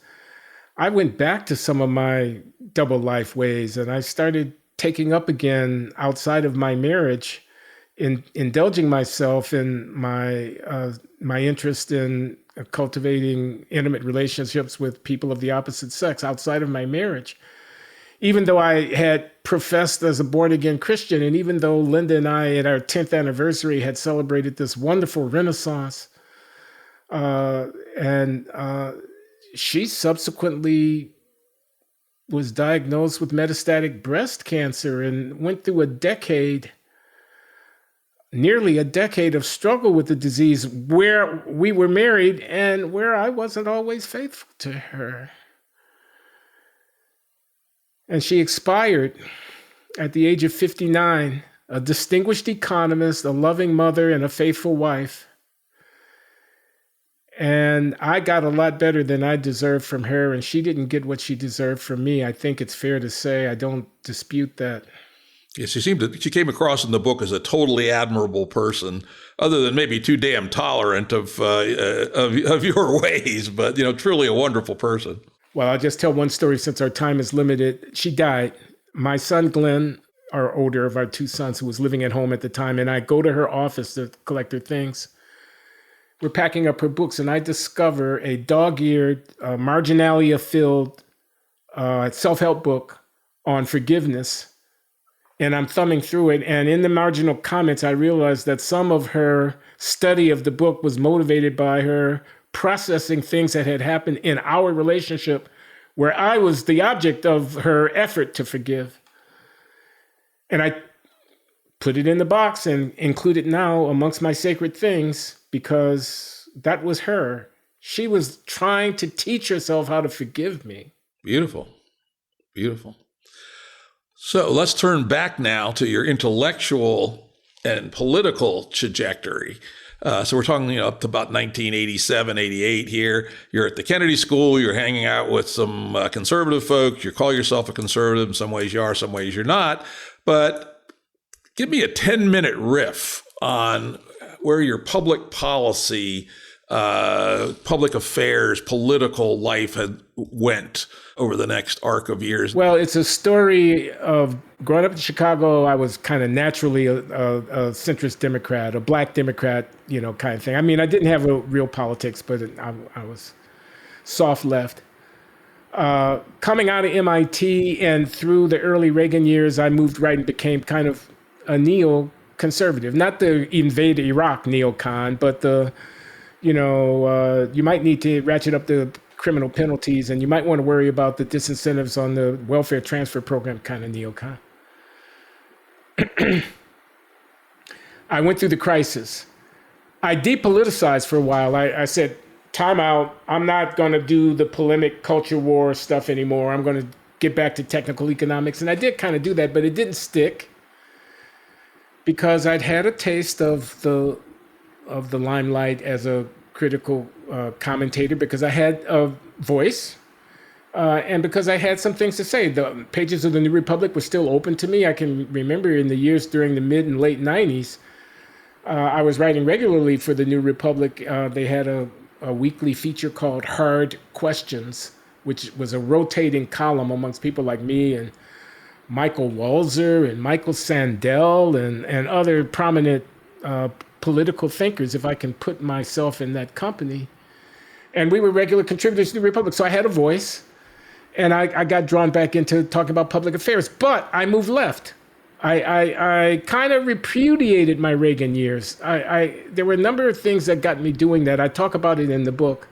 I went back to some of my double life ways, and I started taking up again outside of my marriage, indulging myself in my interest in cultivating intimate relationships with people of the opposite sex outside of my marriage. Even though I had professed as a born-again Christian, and even though Linda and I at our 10th anniversary had celebrated this wonderful Renaissance, she subsequently was diagnosed with metastatic breast cancer and went through nearly a decade of struggle with the disease, where we were married and where I wasn't always faithful to her. And she expired at the age of 59, a distinguished economist, a loving mother, and a faithful wife. And I got a lot better than I deserved from her, and she didn't get what she deserved from me. I think it's fair to say. I don't dispute that. Yes, she came across in the book as a totally admirable person, other than maybe too damn tolerant of your ways, but truly a wonderful person. Well, I'll just tell one story since our time is limited. She died. My son Glenn, our older of our two sons, who was living at home at the time, and I go to her office to collect her things. We're packing up her books, and I discover a dog-eared, marginalia-filled self-help book on forgiveness. And I'm thumbing through it. And in the marginal comments, I realized that some of her study of the book was motivated by her processing things that had happened in our relationship where I was the object of her effort to forgive. And I put it in the box and include it now amongst my sacred things because that was her. She was trying to teach herself how to forgive me. Beautiful. Beautiful. So let's turn back now to your intellectual and political trajectory. So we're talking up to about 1987, 88 here. You're at the Kennedy School. You're hanging out with some conservative folks. You call yourself a conservative. In some ways you are, some ways you're not. But give me a 10-minute riff on where your public policy, public affairs, political life went over the next arc of years. Well, it's a story of growing up in Chicago. I was kind of naturally a centrist Democrat, a black Democrat, kind of thing. I mean, I didn't have a real politics, but I was soft left. Coming out of MIT and through the early Reagan years, I moved right and became kind of a neoconservative, not the invade Iraq neocon, but you might need to ratchet up the criminal penalties, and you might want to worry about the disincentives on the welfare transfer program kind of neocon. I went through the crisis. I depoliticized for a while. I said, time out. I'm not going to do the polemic culture war stuff anymore. I'm going to get back to technical economics. And I did kind of do that, but it didn't stick because I'd had a taste of the limelight as a critical commentator, because I had a voice and because I had some things to say. The pages of the New Republic were still open to me. I can remember in the years during the mid and late 90s, I was writing regularly for the New Republic. They had a weekly feature called Hard Questions, which was a rotating column amongst people like me and Michael Walzer and Michael Sandel and other prominent political thinkers, if I can put myself in that company. And we were regular contributors to the Republic. So I had a voice, and I got drawn back into talking about public affairs. But I moved left. I kind of repudiated my Reagan years. There were a number of things that got me doing that. I talk about it in the book.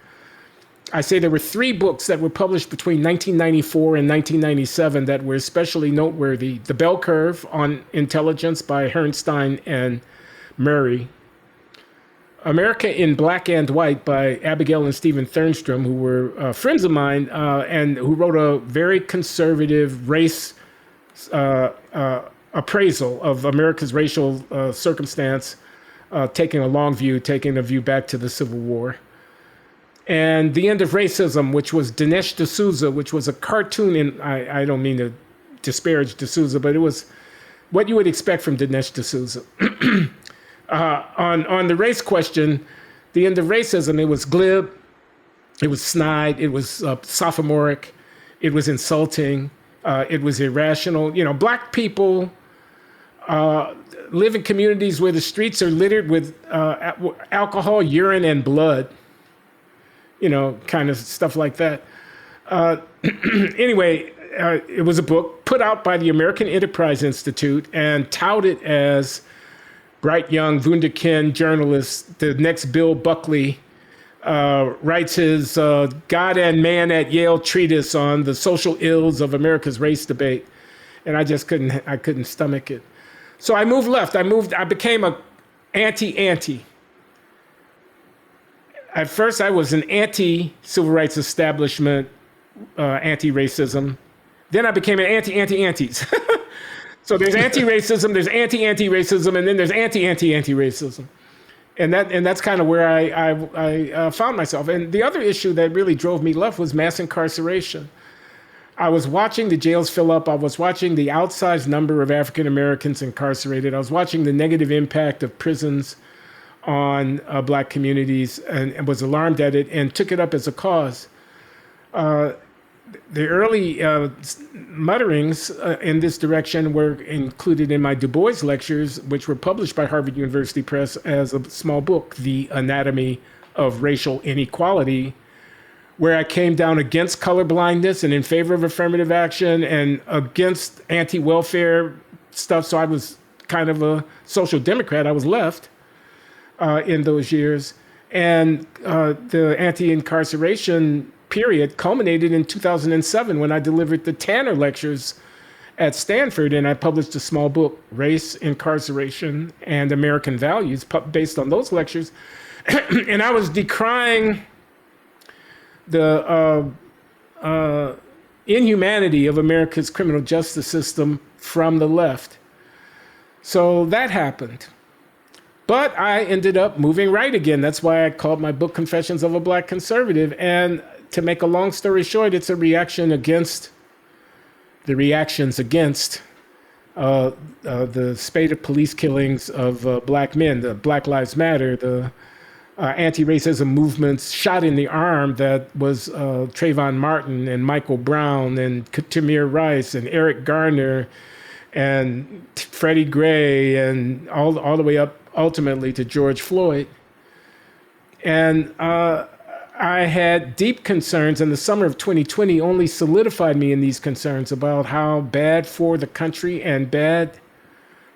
I say there were 3 books that were published between 1994 and 1997 that were especially noteworthy. The Bell Curve on Intelligence by Herrnstein and Murray. America in Black and White by Abigail and Stephen Thernstrom, who were friends of mine and who wrote a very conservative race appraisal of America's racial circumstance, taking a long view, taking a view back to the Civil War. And The End of Racism, which was Dinesh D'Souza, which was a cartoon, and I don't mean to disparage D'Souza, but it was what you would expect from Dinesh D'Souza. On the race question, The End of Racism, it was glib, it was snide, it was sophomoric, it was insulting, it was irrational. You know, Black people live in communities where the streets are littered with alcohol, urine, and blood. You know, kind of stuff like that. Anyway, it was a book put out by the American Enterprise Institute and touted as bright young wunderkind journalist. The next Bill Buckley writes his God and Man at Yale treatise on the social ills of America's race debate. And I just couldn't stomach it. So I moved left. I became a anti-anti. At first, I was an anti-civil rights establishment, anti-racism. Then I became an anti-anti-antis. So there's anti-racism, there's anti-anti-racism, and then there's anti-anti-anti-racism. And that's kind of where I found myself. And the other issue that really drove me left was mass incarceration. I was watching the jails fill up. I was watching the outsized number of African Americans incarcerated. I was watching the negative impact of prisons on Black communities and was alarmed at it and took it up as a cause. The early mutterings in this direction were included in my Du Bois lectures, which were published by Harvard University Press as a small book, The Anatomy of Racial Inequality, where I came down against colorblindness and in favor of affirmative action and against anti-welfare stuff. So I was kind of a social democrat. I was left. In those years. And the anti-incarceration period culminated in 2007 when I delivered the Tanner Lectures at Stanford, and I published a small book, Race, Incarceration, and American Values, based on those lectures. And I was decrying the inhumanity of America's criminal justice system from the left. So that happened. But I ended up moving right again. That's why I called my book Confessions of a Black Conservative. And to make a long story short, it's a reaction against the reactions against the spate of police killings of Black men, the Black Lives Matter, the anti-racism movements shot in the arm that was Trayvon Martin and Michael Brown and Tamir Rice and Eric Garner and Freddie Gray and all the way up ultimately to George Floyd. And I had deep concerns, and the summer of 2020 only solidified me in these concerns about how bad for the country and bad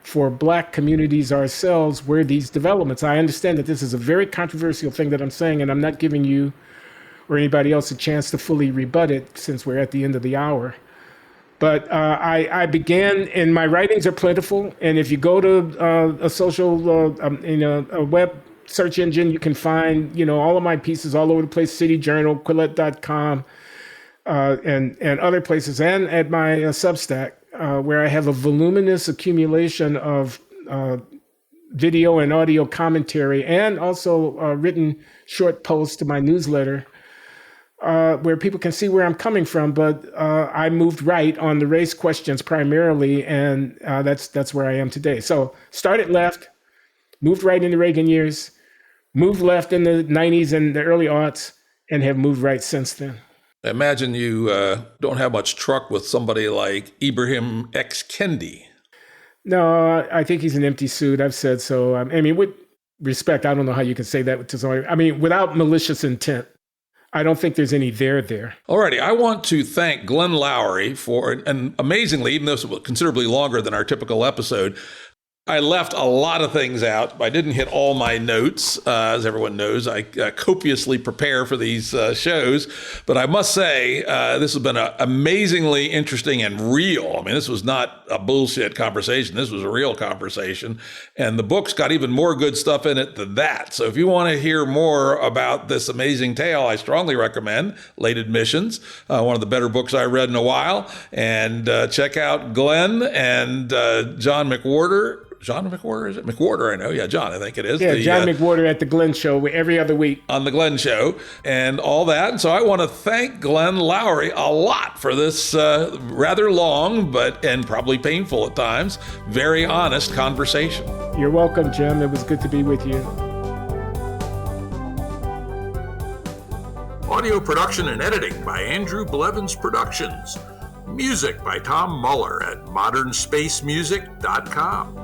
for Black communities ourselves were these developments. I understand that this is a very controversial thing that I'm saying, and I'm not giving you or anybody else a chance to fully rebut it since we're at the end of the hour. But I began, and my writings are plentiful. And if you go to a social, a web search engine, you can find, all of my pieces all over the place, City Journal, Quillette.com, and other places, and at my Substack, where I have a voluminous accumulation of video and audio commentary, and also written short posts to my newsletter, where people can see where I'm coming from. But I moved right on the race questions primarily, and that's where I am today. So started left, moved right in the Reagan years, moved left in the 90s and the early aughts, and have moved right since then. I imagine you don't have much truck with somebody like Ibrahim X. Kendi. No, I think he's an empty suit. I've said so. I mean, with respect, I don't know how you can say that to somebody. I mean, without malicious intent. I don't think there's any there. All righty. I want to thank Glenn Loury for, and amazingly, even though it was considerably longer than our typical episode, I left a lot of things out. I didn't hit all my notes. As everyone knows, I copiously prepare for these shows. But I must say, this has been amazingly interesting and real. I mean, this was not a bullshit conversation. This was a real conversation. And the book's got even more good stuff in it than that. So if you want to hear more about this amazing tale, I strongly recommend Late Admissions, one of the better books I read in a while. And check out Glenn and John McWhorter. John McWhorter, is it? McWhorter, I know. Yeah, John, I think it is. Yeah, John McWhorter at the Glenn Show every other week. On the Glenn Show and all that. And so I want to thank Glenn Loury a lot for this rather long, and probably painful at times, very honest conversation. You're welcome, Jim. It was good to be with you. Audio production and editing by Andrew Blevins Productions. Music by Tom Muller at modernspacemusic.com.